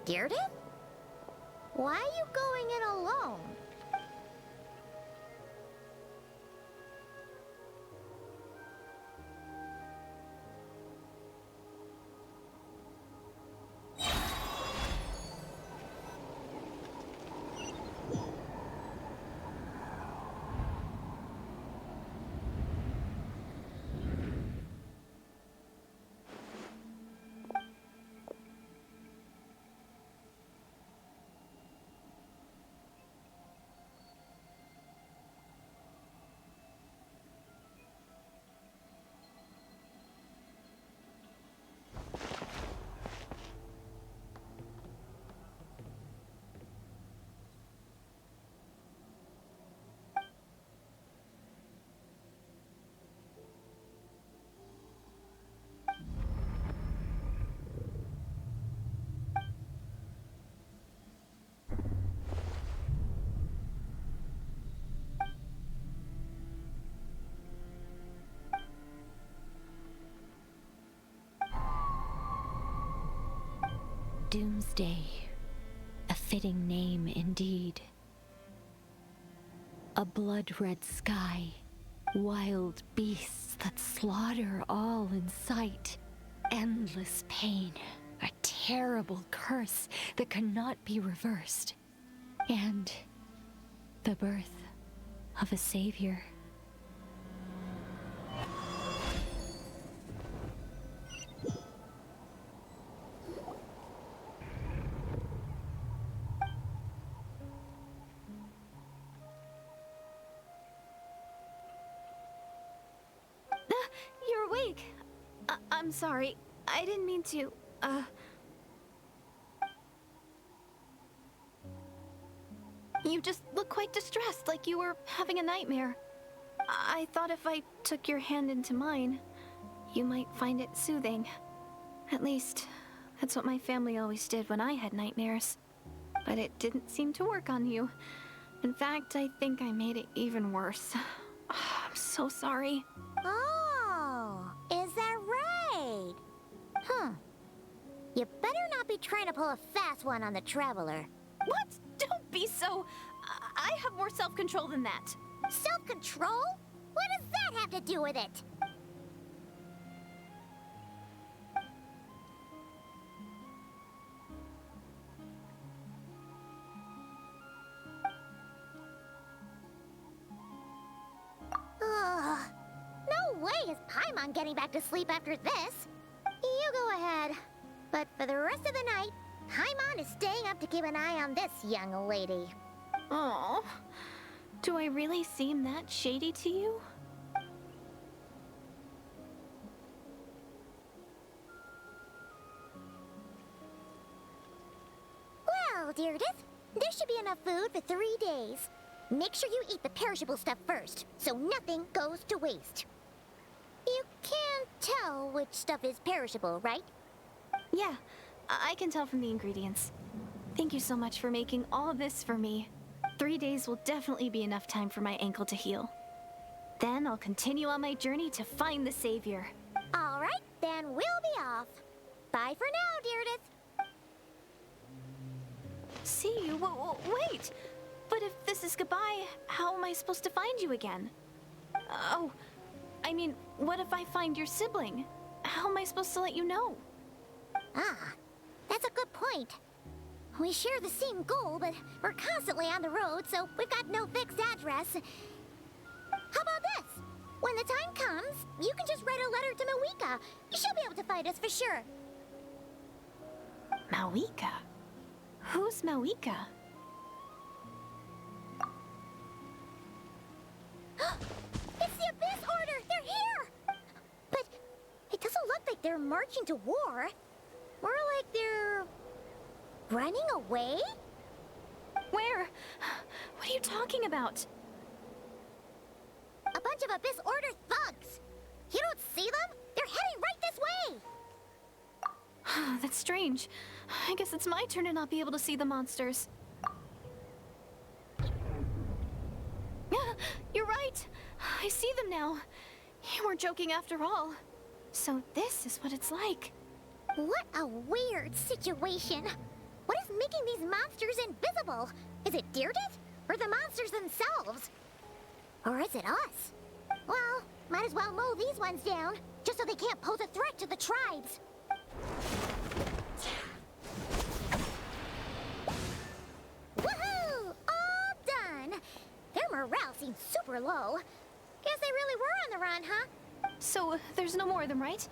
Deirdith? Why are you going in alone? Doomsday. A fitting name indeed. A blood-red sky. Wild beasts that slaughter all in sight. Endless pain. A terrible curse that cannot be reversed. And the birth of a savior. You're awake. I'm sorry. I didn't mean to, You just look quite distressed, like you were having a nightmare. I thought if I took your hand into mine, you might find it soothing. At least, that's what my family always did when I had nightmares. But it didn't seem to work on you. In fact, I think I made it even worse. I'm so sorry. Oh, is that right? Huh. You better not be trying to pull a fast one on the Traveler. What? Don't be so... I have more self-control than that. Self-control? What does that have to do with it? Ugh. No way is Paimon getting back to sleep after this. You go ahead. But for the rest of the night, Paimon is staying up to keep an eye on this young lady. Oh, do I really seem that shady to you? Well, Deirdre, there should be enough food for 3 days. Make sure you eat the perishable stuff first, so nothing goes to waste. You can't tell which stuff is perishable, right? Yeah, I can tell from the ingredients. Thank you so much for making all of this for me. 3 days will definitely be enough time for my ankle to heal. Then I'll continue on my journey to find the savior. All right, then we'll be off. Bye for now, Deirdre. See you? Wait! But if this is goodbye, how am I supposed to find you again? Oh, I mean, what if I find your sibling? How am I supposed to let you know? Ah, that's a good point. We share the same goal, but we're constantly on the road, so we've got no fixed address. How about this? When the time comes, you can just write a letter to Mawika. She'll be able to find us for sure. Mawika? Who's Mawika? It's the Abyss Order! They're here! But it doesn't look like they're marching to war. More like they're... running away? Where? What are you talking about? A bunch of Abyss Order thugs! You don't see them? They're heading right this way! That's strange. I guess it's my turn to not be able to see the monsters. You're right. I see them now. You weren't joking after all. So this is what it's like. What a weird situation. What is making these monsters invisible? Is it Deirdre? Or the monsters themselves? Or is it us? Well, might as well mow these ones down, just so they can't pose a threat to the tribes. Woohoo! All done! Their morale seems super low. Guess they really were on the run, huh? So there's no more of them, right?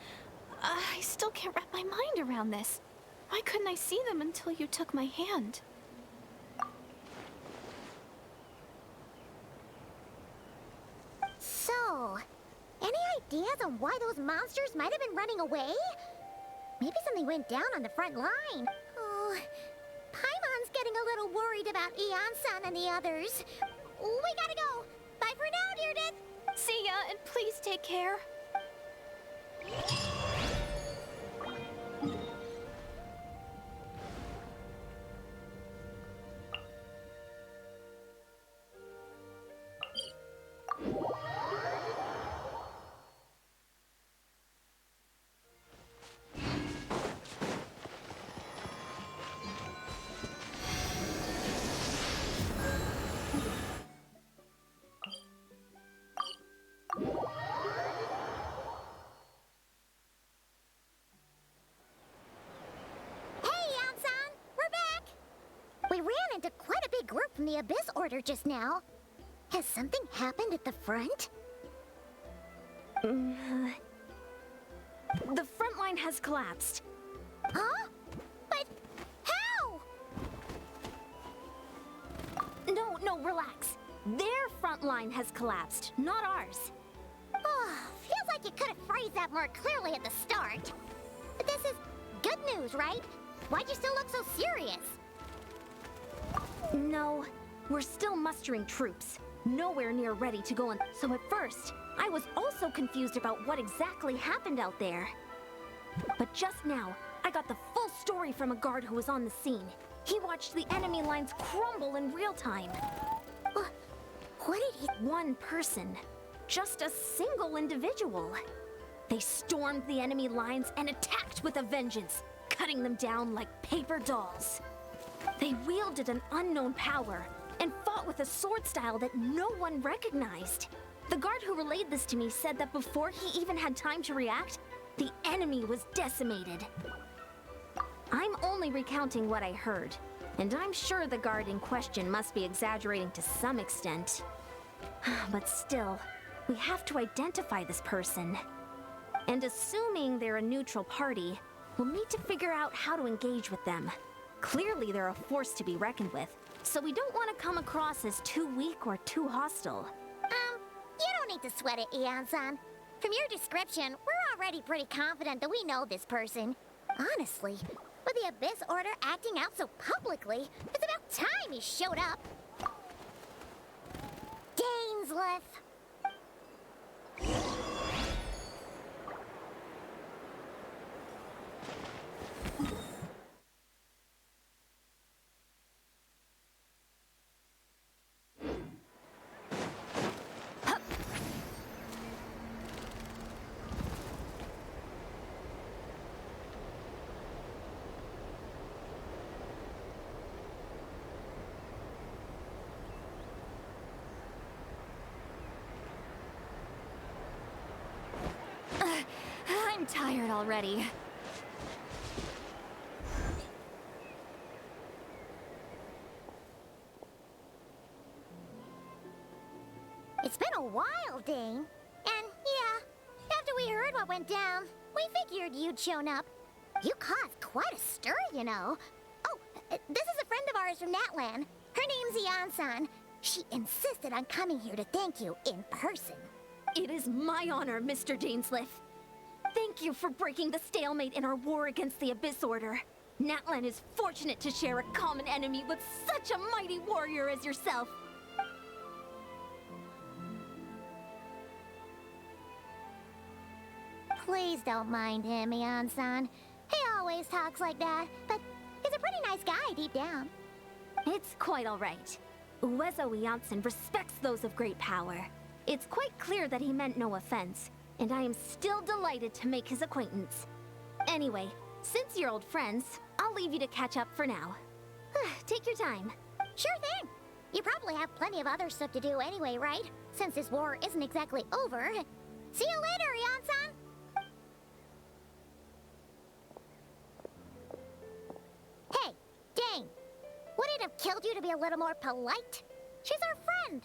I still can't wrap my mind around this. Why couldn't I see them until you took my hand? So, any ideas on why those monsters might have been running away? Maybe something went down on the front line. Oh, Paimon's getting a little worried about Eon-san and the others. We gotta go. Bye for now, Deirdre. See ya, and please take care. into quite a big group from the Abyss Order just now. Has something happened at the front? The front line has collapsed. Huh? But how? No, relax. Their front line has collapsed, not ours. Oh, feels like you could have phrased that more clearly at the start. But this is good news, right? Why'd you still look so serious? No, we're still mustering troops. Nowhere near ready to go on. So at first, I was also confused about what exactly happened out there. But just now, I got the full story from a guard who was on the scene. He watched the enemy lines crumble in real time. What did he... One person. Just a single individual. They stormed the enemy lines and attacked with a vengeance, cutting them down like paper dolls. They wielded an unknown power and fought with a sword style that no one recognized. The guard who relayed this to me said that before he even had time to react, the enemy was decimated. I'm only recounting what I heard, and I'm sure the guard in question must be exaggerating to some extent. But still, we have to identify this person. And assuming they're a neutral party, we'll need to figure out how to engage with them. Clearly they're a force to be reckoned with, so we don't want to come across as too weak or too hostile. You don't need to sweat it, Eon-san. From your description, we're already pretty confident that we know this person. Honestly, with the Abyss Order acting out so publicly, it's about time he showed up. Dainsleif. I'm tired already. It's been a while, Dane. And yeah, after we heard what went down, we figured you'd shown up. You caused quite a stir, you know. Oh, this is a friend of ours from Natlan. Her name's Eon-san. She insisted on coming here to thank you in person. It is my honor, Mr. Dainsleif. Thank you for breaking the stalemate in our war against the Abyss Order. Natlan is fortunate to share a common enemy with such a mighty warrior as yourself. Please don't mind him, Eon-san. He always talks like that, but he's a pretty nice guy deep down. It's quite all right. Uezo Janssen respects those of great power. It's quite clear that he meant no offense, and I am still delighted to make his acquaintance. Anyway, since you're old friends, I'll leave you to catch up for now. Take your time. Sure thing. You probably have plenty of other stuff to do anyway, right? Since this war isn't exactly over. See you later, Eon-san! Hey, Dane! Would it have killed you to be a little more polite? She's our friend!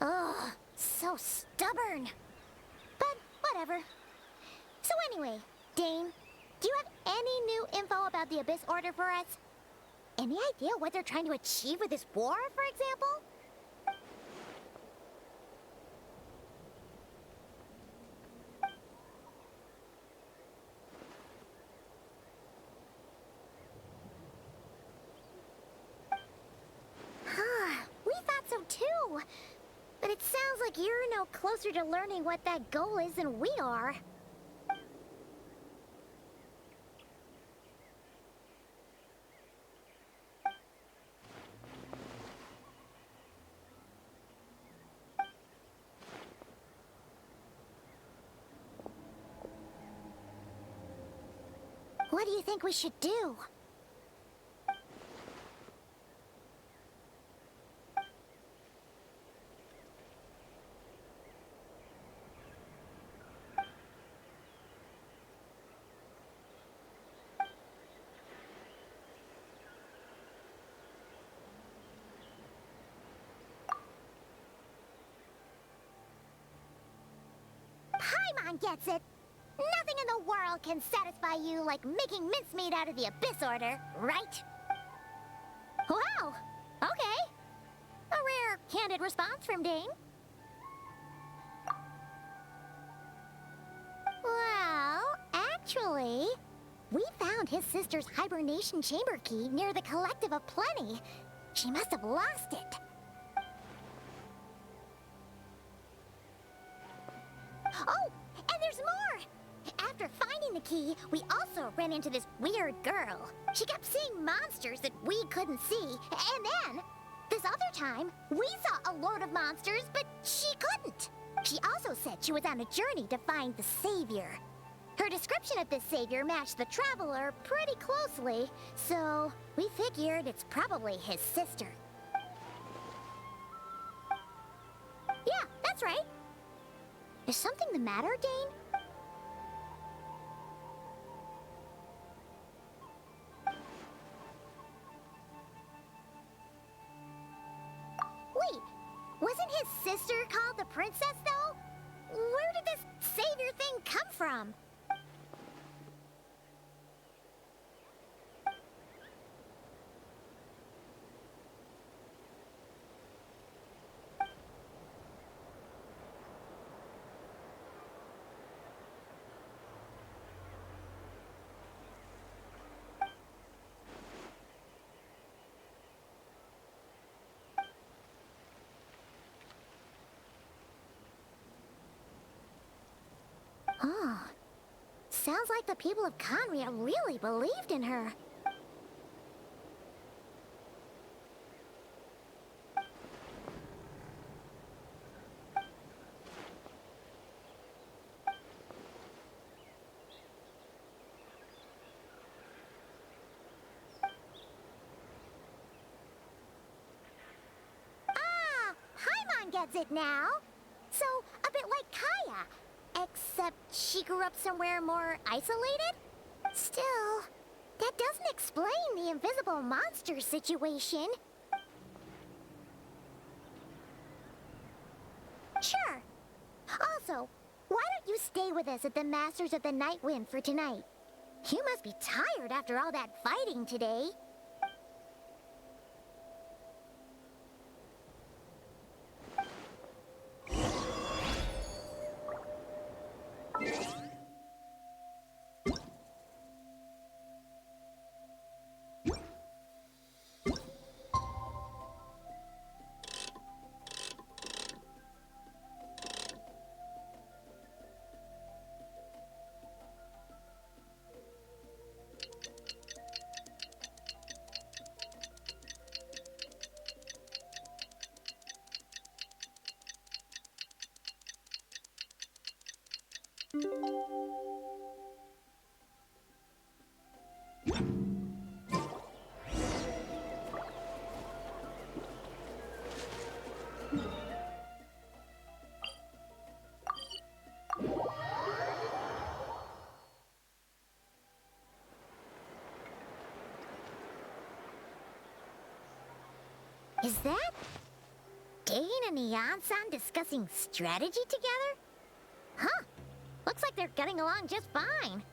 Ugh, so stubborn. But whatever. So anyway, Dane, do you have any new info about the Abyss Order for us? Any idea what they're trying to achieve with this war, for example? We thought so too. But it sounds like you're no closer to learning what that goal is than we are. What do you think we should do? Archon gets it. Nothing in the world can satisfy you like making mincemeat out of the Abyss Order, right? Wow, okay. A rare, candid response from Dane. Well, actually, we found his sister's hibernation chamber key near the Collective of Plenty. She must have lost it. Oh, and there's more! After finding the key, we also ran into this weird girl. She kept seeing monsters that we couldn't see, and then, this other time, we saw a load of monsters, but she couldn't. She also said she was on a journey to find the Savior. Her description of this Savior matched the Traveler pretty closely, so we figured it's probably his sister. Yeah, that's right. Is something the matter, Dane? Wait, wasn't his sister called the Princess, though? Where did this Savior thing come from? Oh, sounds like the people of Conria really believed in her. Ah, Paimon gets it now. So, a bit like Kaya. Except she grew up somewhere more isolated? Still, that doesn't explain the invisible monster situation. Sure. Also, why don't you stay with us at the Masters of the Night Wind for tonight? You must be tired after all that fighting today. Is that Dane and Neon-san discussing strategy together? Huh. Looks like they're getting along just fine.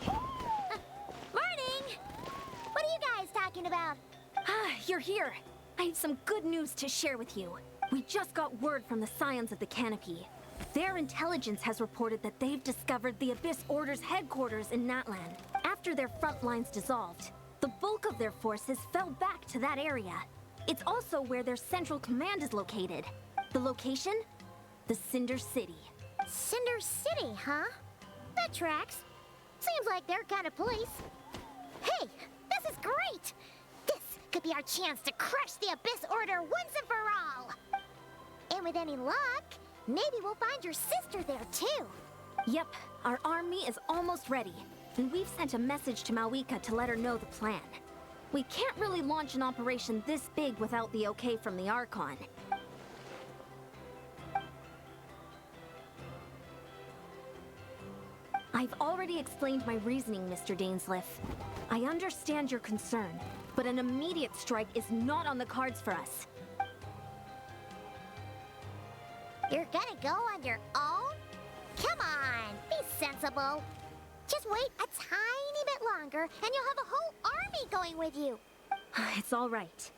Morning! What are you guys talking about? Ah, you're here. I have some good news to share with you. We just got word from the Scions of the Canopy. Their intelligence has reported that they've discovered the Abyss Order's headquarters in Natlan. After their front lines dissolved, the bulk of their forces fell back to that area. It's also where their central command is located. The location? The Cinder City. Cinder City, huh? That tracks. Seems like their kind of place. Hey, this is great! This could be our chance to crush the Abyss Order once and for all! And with any luck, maybe we'll find your sister there too. Yep, our army is almost ready, and we've sent a message to Malwika to let her know the plan. We can't really launch an operation this big without the okay from the Archon. I've already explained my reasoning, Mr. Dainsleif. I understand your concern, but an immediate strike is not on the cards for us. You're gonna go on your own? Come on, be sensible. Just wait a tiny bit longer, and you'll have a whole army going with you. It's all right.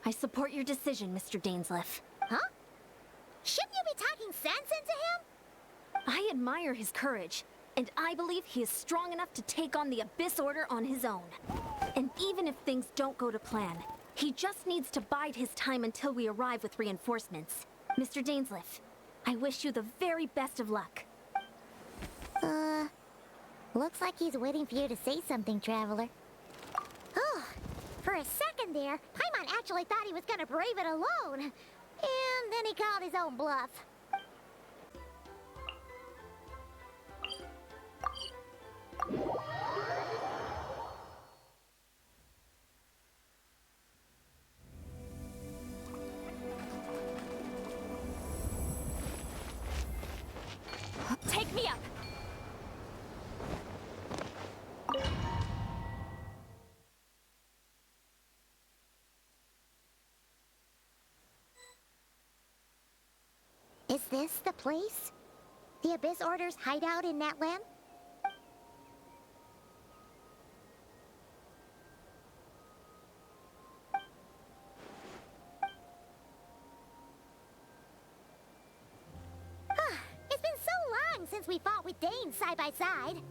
I support your decision, Mr. Dainsleif. Huh? Shouldn't you be talking sense into him? I admire his courage, and I believe he is strong enough to take on the Abyss Order on his own. And even if things don't go to plan, he just needs to bide his time until we arrive with reinforcements. Mr. Dainsleif, I wish you the very best of luck. Looks like he's waiting for you to say something, Traveler. Oh, for a second there, Paimon actually thought he was gonna brave it alone. And then he called his own bluff. Take me up! Is this the place? The Abyss Order's hideout in Natlan? It's been so long since we fought with Dane side by side.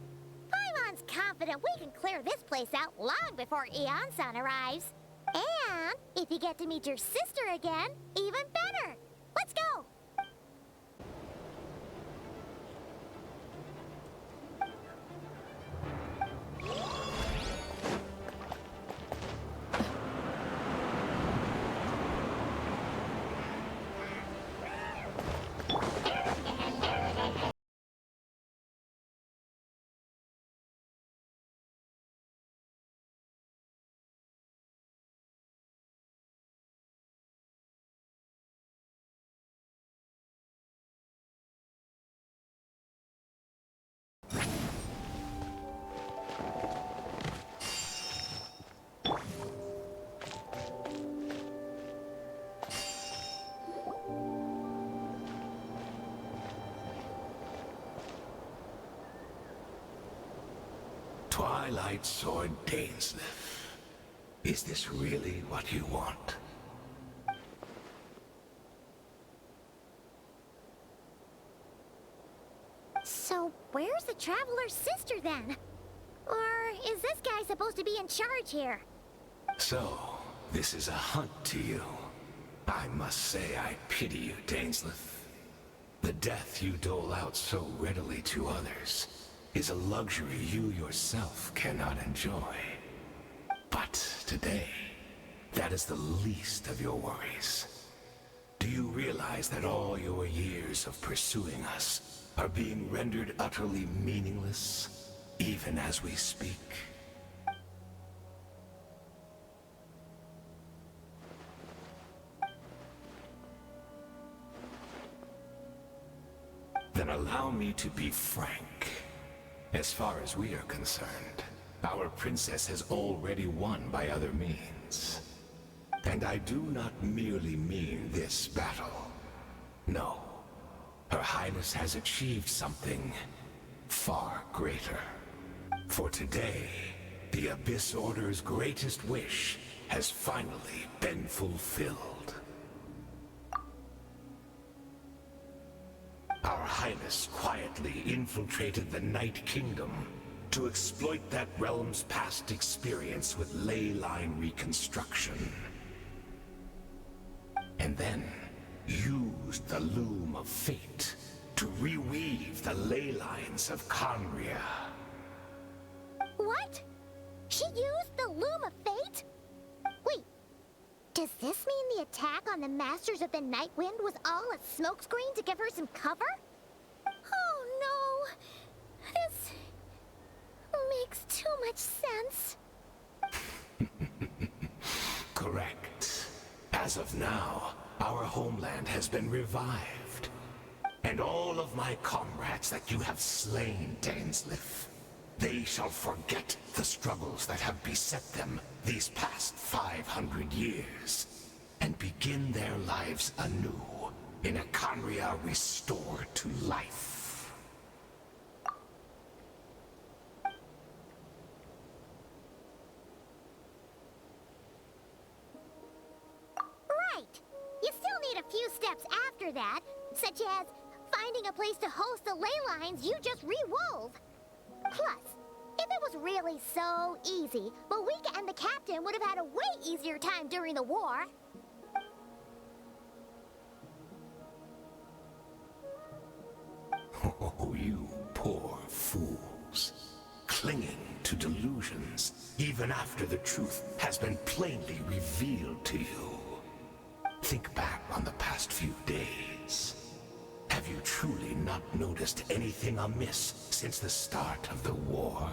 Paimon's confident we can clear this place out long before Eon-san arrives. And if you get to meet your sister again, even better. Let's go! Twilight Sword Dainsleif. Is this really what you want? So, where's the Traveler's sister then? Or is this guy supposed to be in charge here? So, this is a hunt to you. I must say I pity you, Dainsleif. The death you dole out so readily to others is a luxury you yourself cannot enjoy. But today, that is the least of your worries. Do you realize that all your years of pursuing us are being rendered utterly meaningless, even as we speak? Then allow me to be frank. As far as we are concerned, our princess has already won by other means. And I do not merely mean this battle. No. Her Highness has achieved something far greater. For today, the Abyss Order's greatest wish has finally been fulfilled. Our Highness quietly infiltrated the Night Kingdom to exploit that realm's past experience with ley line reconstruction. And then used the Loom of Fate to reweave the ley lines of Conria. What? She used the Loom of Fate? Wait, does this mean the attack on the Masters of the Night Wind was all a smokescreen to give her some cover? Oh no! This makes too much sense. Correct. As of now, our homeland has been revived. And all of my comrades that you have slain, Dainsleif, they shall forget the struggles that have beset them these past 500 years, and begin their lives anew in a Conria restored to life. Right! You still need a few steps after that, such as finding a place to host the ley lines you just re-wove. Plus, if it was really so easy, Moika and the captain would have had a way easier time during the war. Oh, you poor fools. Clinging to delusions, even after the truth has been plainly revealed to you. Think back on the past few days. Have you truly not noticed anything amiss since the start of the war?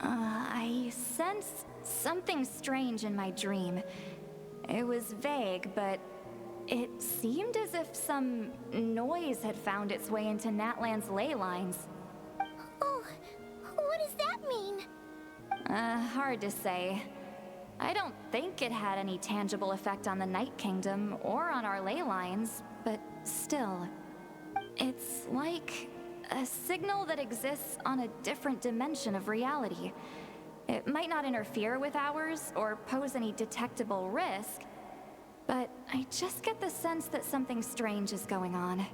I sensed something strange in my dream. It was vague, but it seemed as if some noise had found its way into Natlan's ley lines. Oh, what does that mean? Hard to say. I don't think it had any tangible effect on the Night Kingdom or on our ley lines, but still. It's like a signal that exists on a different dimension of reality. It might not interfere with ours or pose any detectable risk, but I just get the sense that something strange is going on.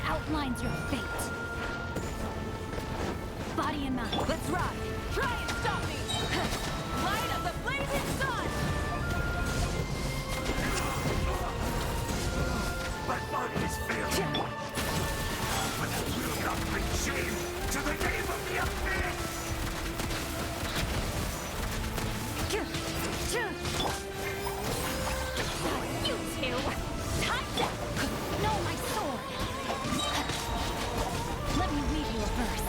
Outlines your fate. Body and mind. Let's ride! Try and stop me! Light of the blazing sun! My body is failing. But I will not bring shame to the name of the abyss! You two! Time to... No, my sword! Let me read you a verse.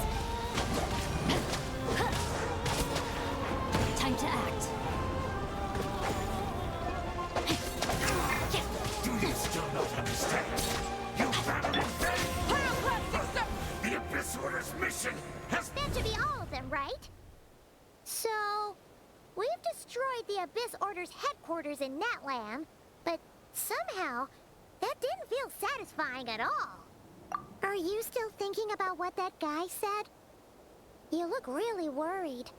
Time to act. Do you still not understand? You battled in vain! The Abyss Order's mission has... That should be all of them, right? So, we've destroyed the Abyss Order's headquarters in Natlan, but somehow, that didn't feel satisfying at all. Are you still thinking about what that guy said? You look really worried.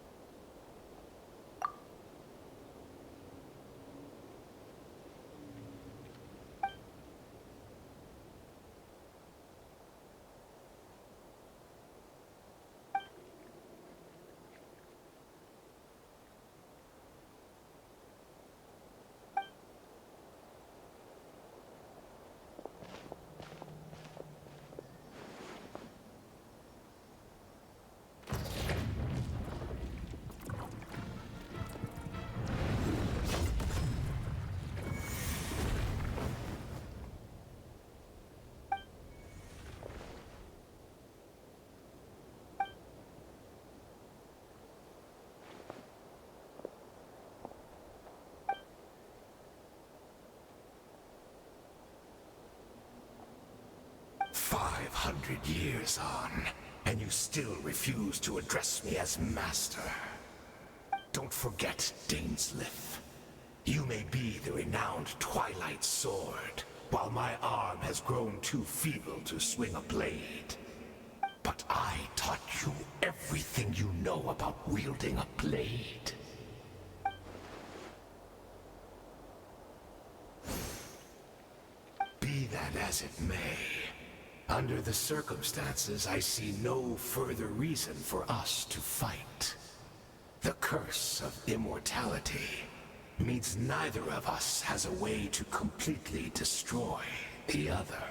100 years on, and you still refuse to address me as master. Don't forget, Dainsleif. You may be the renowned Twilight Sword, while my arm has grown too feeble to swing a blade. But I taught you everything you know about wielding a blade. Be that as it may, under the circumstances, I see no further reason for us to fight. The curse of immortality means neither of us has a way to completely destroy the other.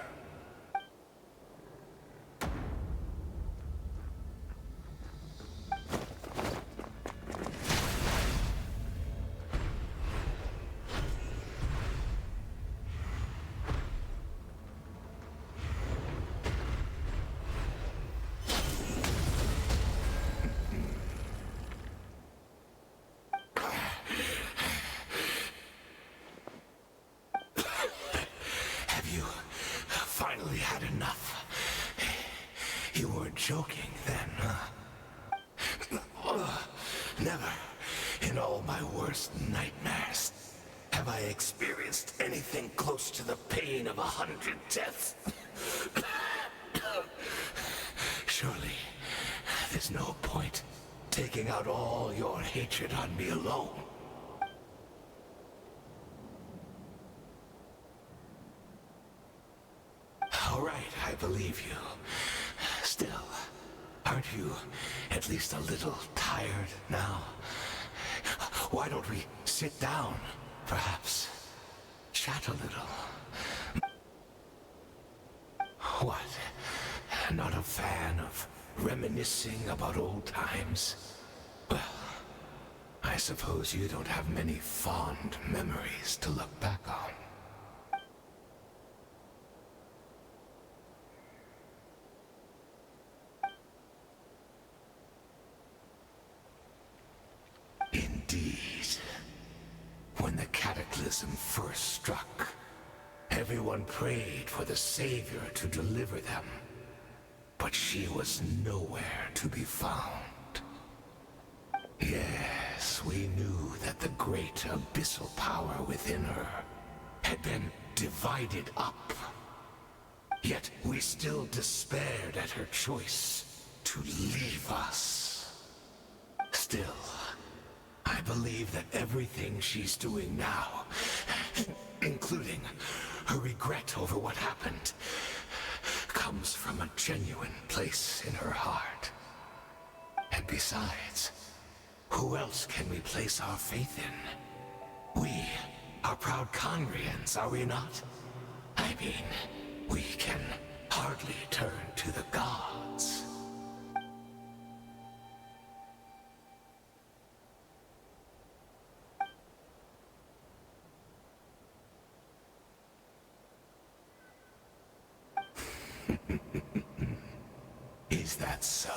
Finally had enough. You weren't joking then, huh? Never, in all my worst nightmares, have I experienced anything close to the pain of 100 deaths. Surely, there's no point taking out all your hatred on me alone. All right, I believe you. Still, aren't you at least a little tired now? Why don't we sit down, perhaps? Chat a little. What? Not a fan of reminiscing about old times? Well, I suppose you don't have many fond memories to look back on. Indeed. When the cataclysm first struck, everyone prayed for the Savior to deliver them. But she was nowhere to be found. Yes, we knew that the great abyssal power within her had been divided up. Yet we still despaired at her choice to leave us. Still, I believe that everything she's doing now, including her regret over what happened, comes from a genuine place in her heart. And besides, who else can we place our faith in? We are proud Conrians, are we not? I mean, we can hardly turn to the gods. Is that so?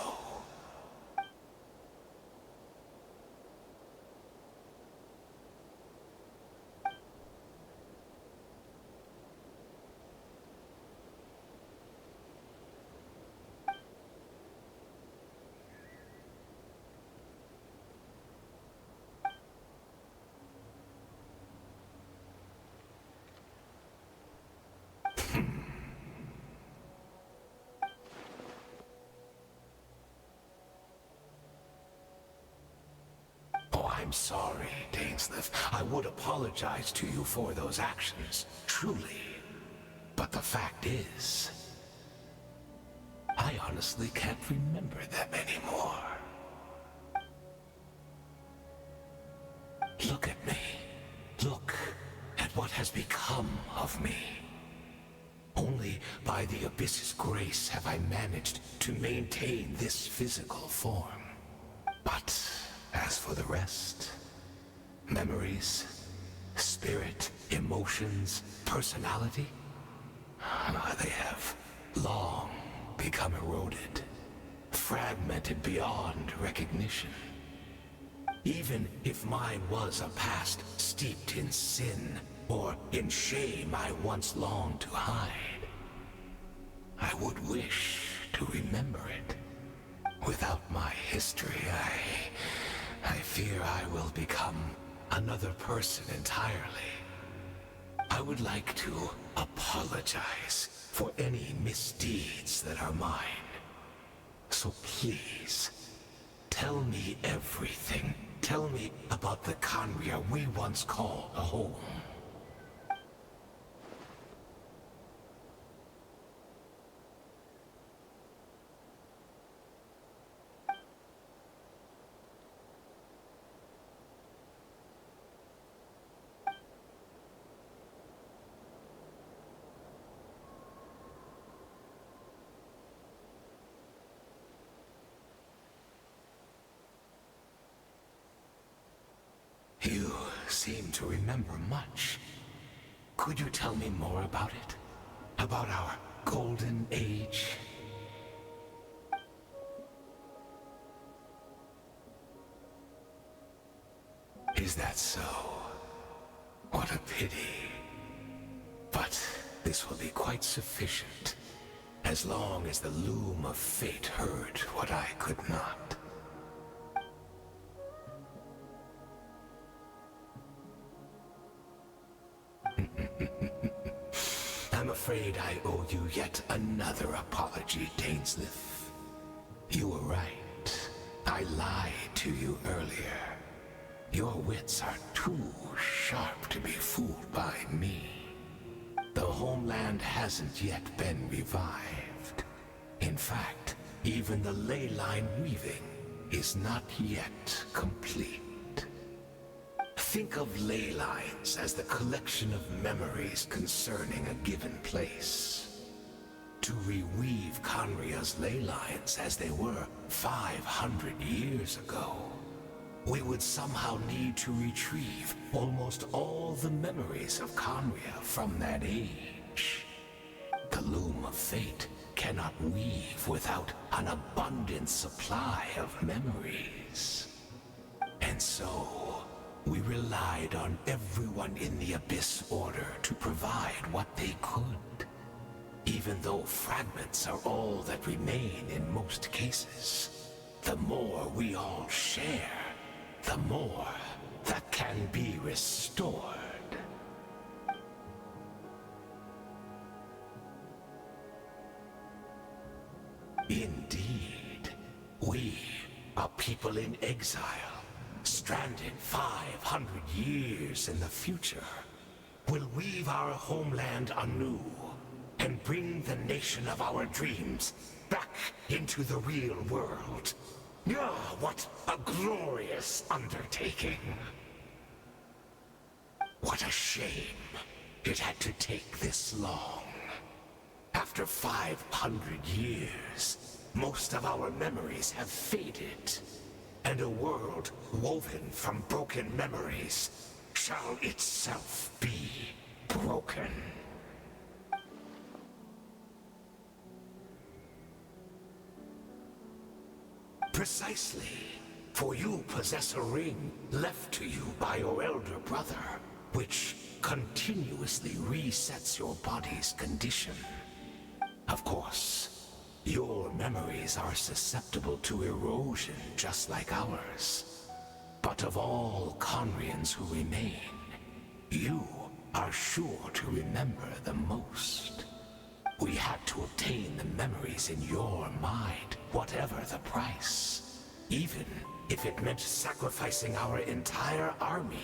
I'm sorry, Dainsleif. I would apologize to you for those actions, truly. But the fact is, I honestly can't remember them anymore. Look at me. Look at what has become of me. Only by the Abyss's grace have I managed to maintain this physical form. But as for the rest, memories, spirit, emotions, personality, they have long become eroded, fragmented beyond recognition. Even if mine was a past steeped in sin or in shame I once longed to hide, I would wish to remember it. Without my history, I fear I will become another person entirely. I would like to apologize for any misdeeds that are mine. So please, tell me everything. Tell me about the Khaenri'ah we once called home. You seem to remember much. Could you tell me more about it? About our golden age? Is that so? What a pity. But this will be quite sufficient, as long as the loom of fate heard what I could not. I'm afraid I owe you yet another apology, Dainsleif. You were right. I lied to you earlier. Your wits are too sharp to be fooled by me. The homeland hasn't yet been revived. In fact, even the ley line weaving is not yet complete. Think of ley lines as the collection of memories concerning a given place. To reweave Khaenri'ah's ley lines as they were 500 years ago, we would somehow need to retrieve almost all the memories of Khaenri'ah from that age. The loom of fate cannot weave without an abundant supply of memories. And so, we relied on everyone in the Abyss Order to provide what they could. Even though fragments are all that remain in most cases, the more we all share, the more that can be restored. Indeed, we are people in exile, stranded 500 years in the future, will weave our homeland anew and bring the nation of our dreams back into the real world. Ah, what a glorious undertaking! What a shame it had to take this long. After 500 years, most of our memories have faded, and a world woven from broken memories shall itself be broken. Precisely, for you possess a ring left to you by your elder brother, which continuously resets your body's condition. Of course, your memories are susceptible to erosion just like ours. But of all Khaenri'ahs who remain, you are sure to remember the most. We had to obtain the memories in your mind, whatever the price. Even if it meant sacrificing our entire army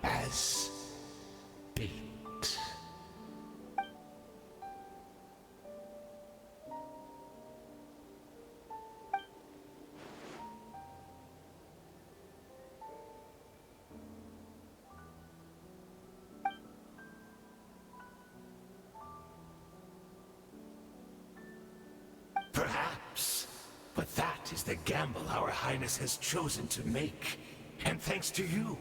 as bait. Perhaps, but that is the gamble our Highness has chosen to make. And thanks to you,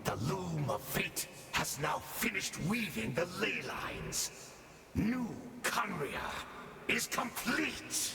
the loom of fate has now finished weaving the ley lines. New Khaenri'ah is complete!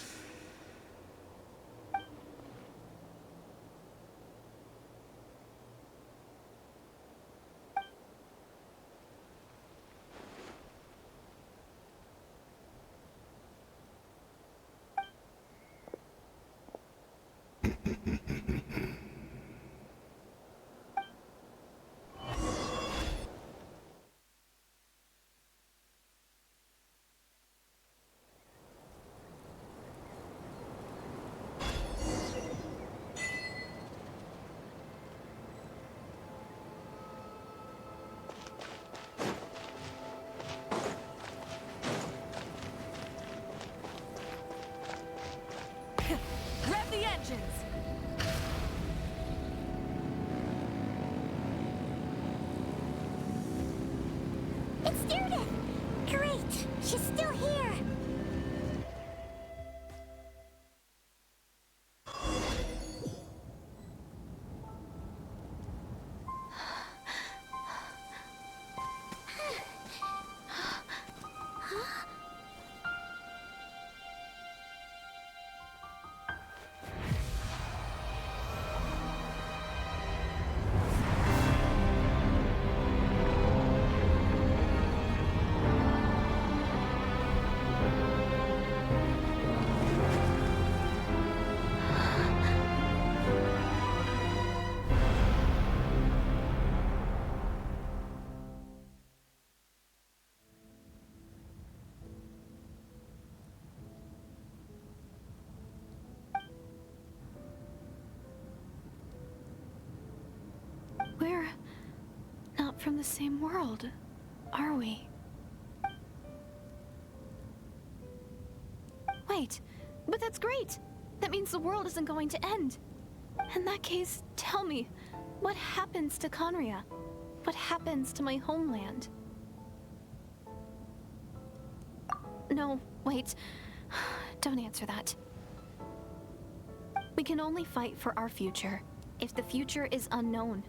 directions. It's Judith! Great! She's still here! We're not from the same world, are we? Wait, but that's great! That means the world isn't going to end. In that case, tell me, what happens to Conria? What happens to my homeland? No, wait. Don't answer that. We can only fight for our future. If the future is unknown,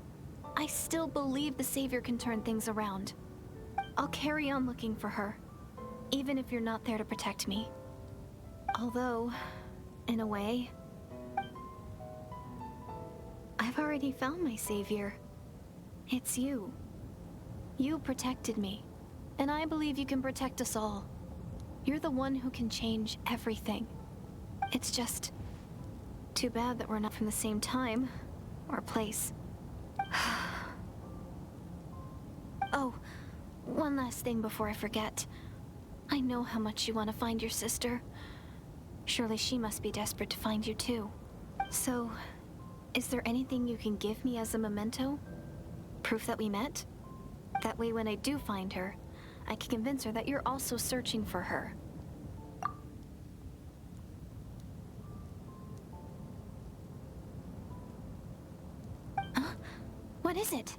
I still believe the Savior can turn things around. I'll carry on looking for her, even if you're not there to protect me. Although, in a way, I've already found my Savior. It's you. You protected me, and I believe you can protect us all. You're the one who can change everything. It's just too bad that we're not from the same time or place. Oh, one last thing before I forget. I know how much you want to find your sister. Surely she must be desperate to find you too. So, is there anything you can give me as a memento? Proof that we met? That way when I do find her, I can convince her that you're also searching for her. Huh? What is it?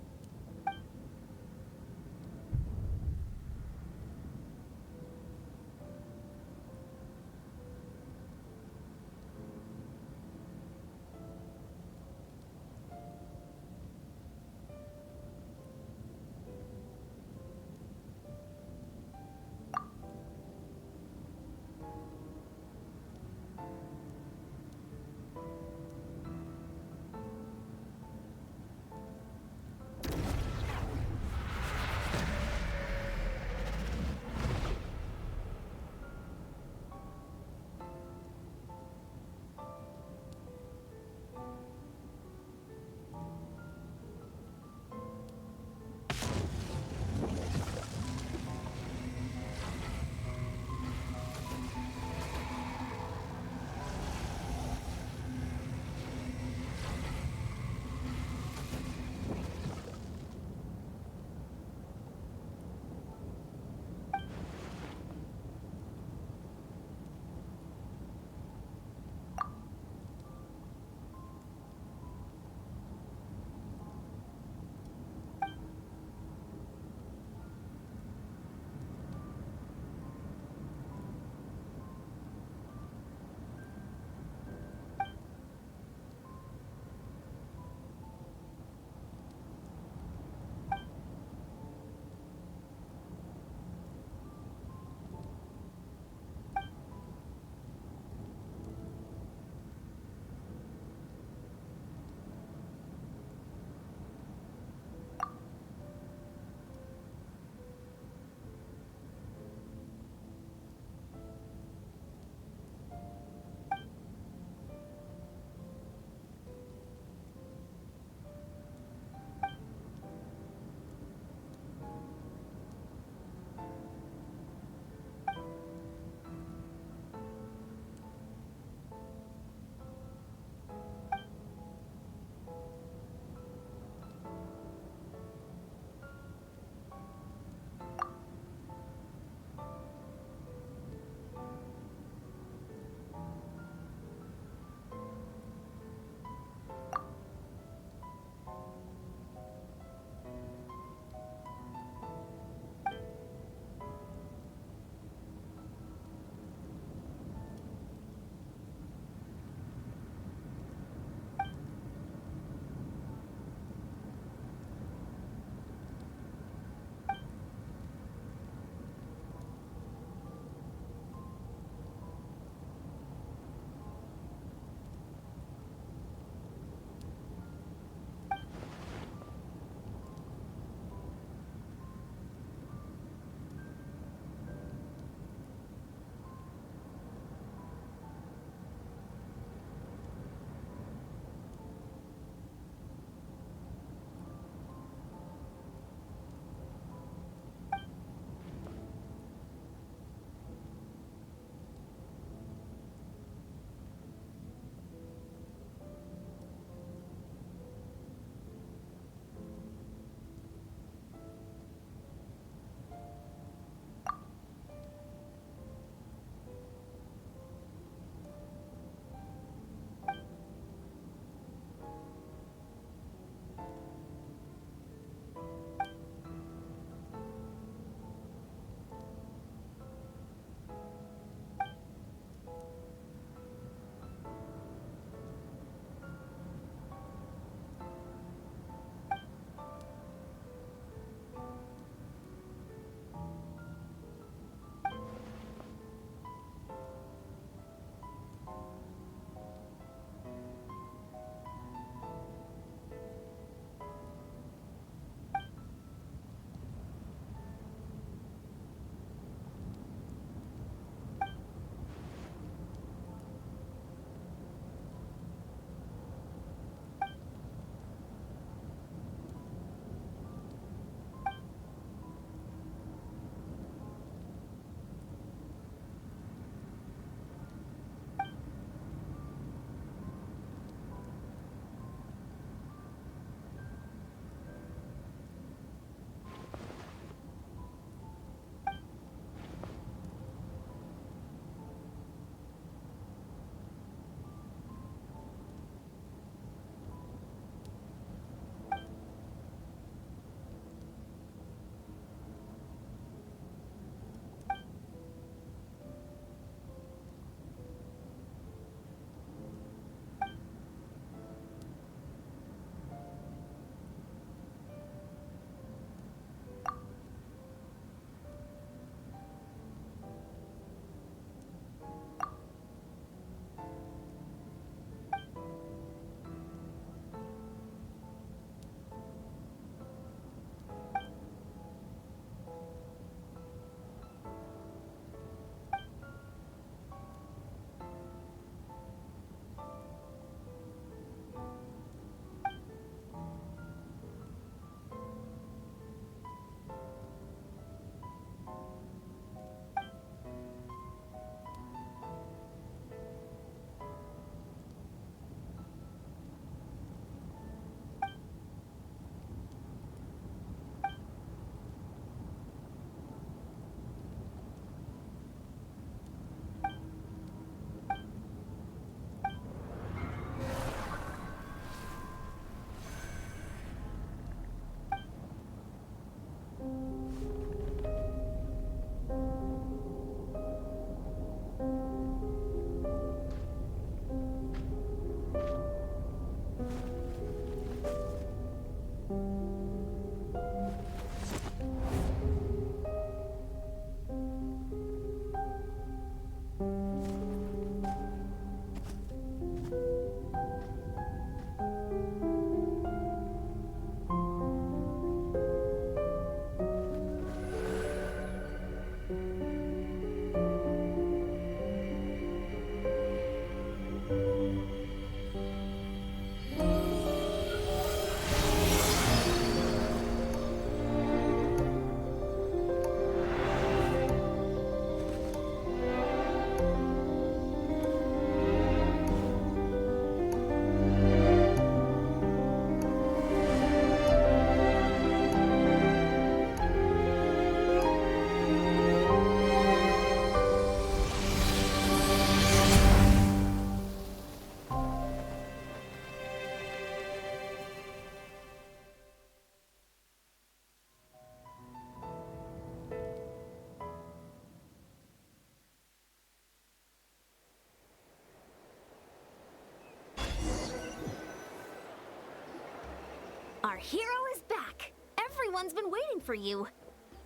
Our hero is back! Everyone's been waiting for you!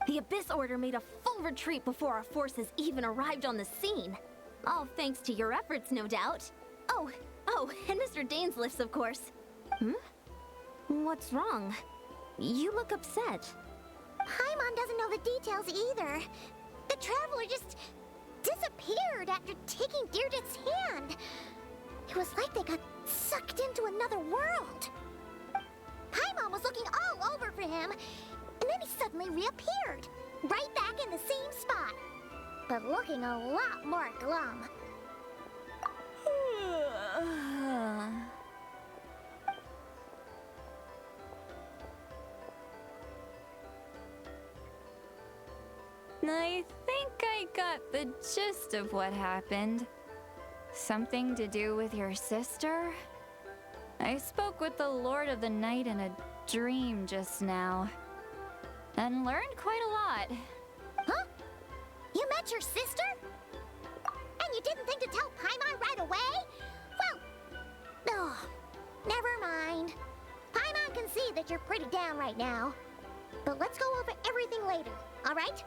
The Abyss Order made a full retreat before our forces even arrived on the scene. All thanks to your efforts, no doubt. Oh, and Mr. Dainsliff's, of course. What's wrong? You look upset. Paimon doesn't know the details either. The Traveler just disappeared after taking Deirdre's hand. It was like they got sucked into another world. Paimon was looking all over for him, and then he suddenly reappeared, right back in the same spot, but looking a lot more glum. I think I got the gist of what happened. Something to do with your sister? I spoke with the Lord of the Night in a dream just now, and learned quite a lot. Huh? You met your sister? And you didn't think to tell Paimon right away? Well, never mind. Paimon can see that you're pretty down right now. But let's go over everything later, all right?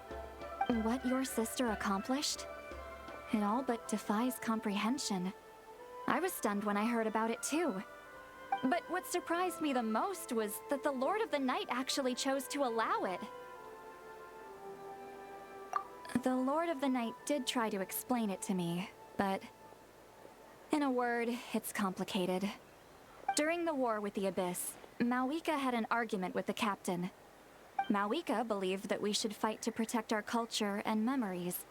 What your sister accomplished? It all but defies comprehension. I was stunned when I heard about it too. But what surprised me the most was that the Lord of the Night actually chose to allow it. The Lord of the Night did try to explain it to me, but in a word, it's complicated. During the war with the Abyss, Mawika had an argument with the captain. Mawika believed that we should fight to protect our culture and memories,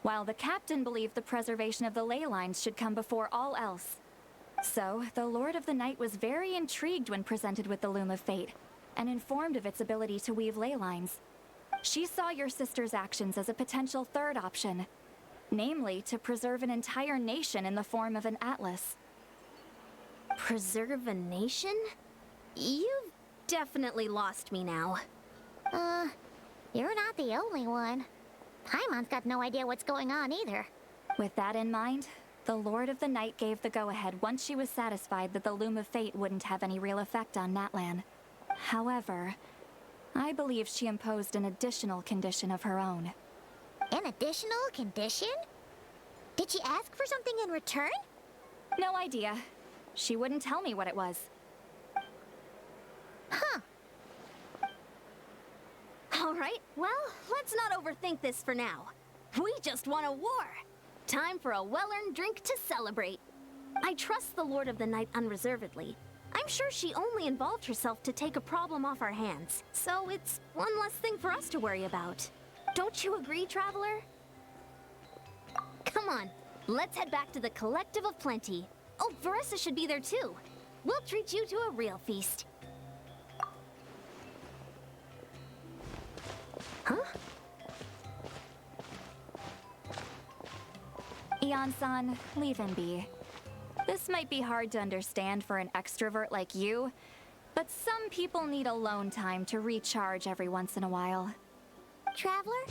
while the captain believed the preservation of the ley lines should come before all else. So, the Lord of the Night was very intrigued when presented with the Loom of Fate, and informed of its ability to weave ley lines. She saw your sister's actions as a potential third option, namely to preserve an entire nation in the form of an atlas. Preserve a nation? You've definitely lost me now. You're not the only one. Paimon's got no idea what's going on either. With that in mind, the Lord of the Night gave the go-ahead once she was satisfied that the Loom of Fate wouldn't have any real effect on Natlan. However, I believe she imposed an additional condition of her own. An additional condition? Did she ask for something in return? No idea. She wouldn't tell me what it was. Huh. All right, well, let's not overthink this for now. We just won a war. Time for a well-earned drink to celebrate. I trust the Lord of the Night unreservedly. I'm sure she only involved herself to take a problem off our hands, so it's one less thing for us to worry about. Don't you agree, Traveler? Come on, let's head back to the Collective of Plenty. Oh, Veressa should be there too. We'll treat you to a real feast. Huh? Ion-san, leave him be. This might be hard to understand for an extrovert like you, but some people need alone time to recharge every once in a while. Traveler,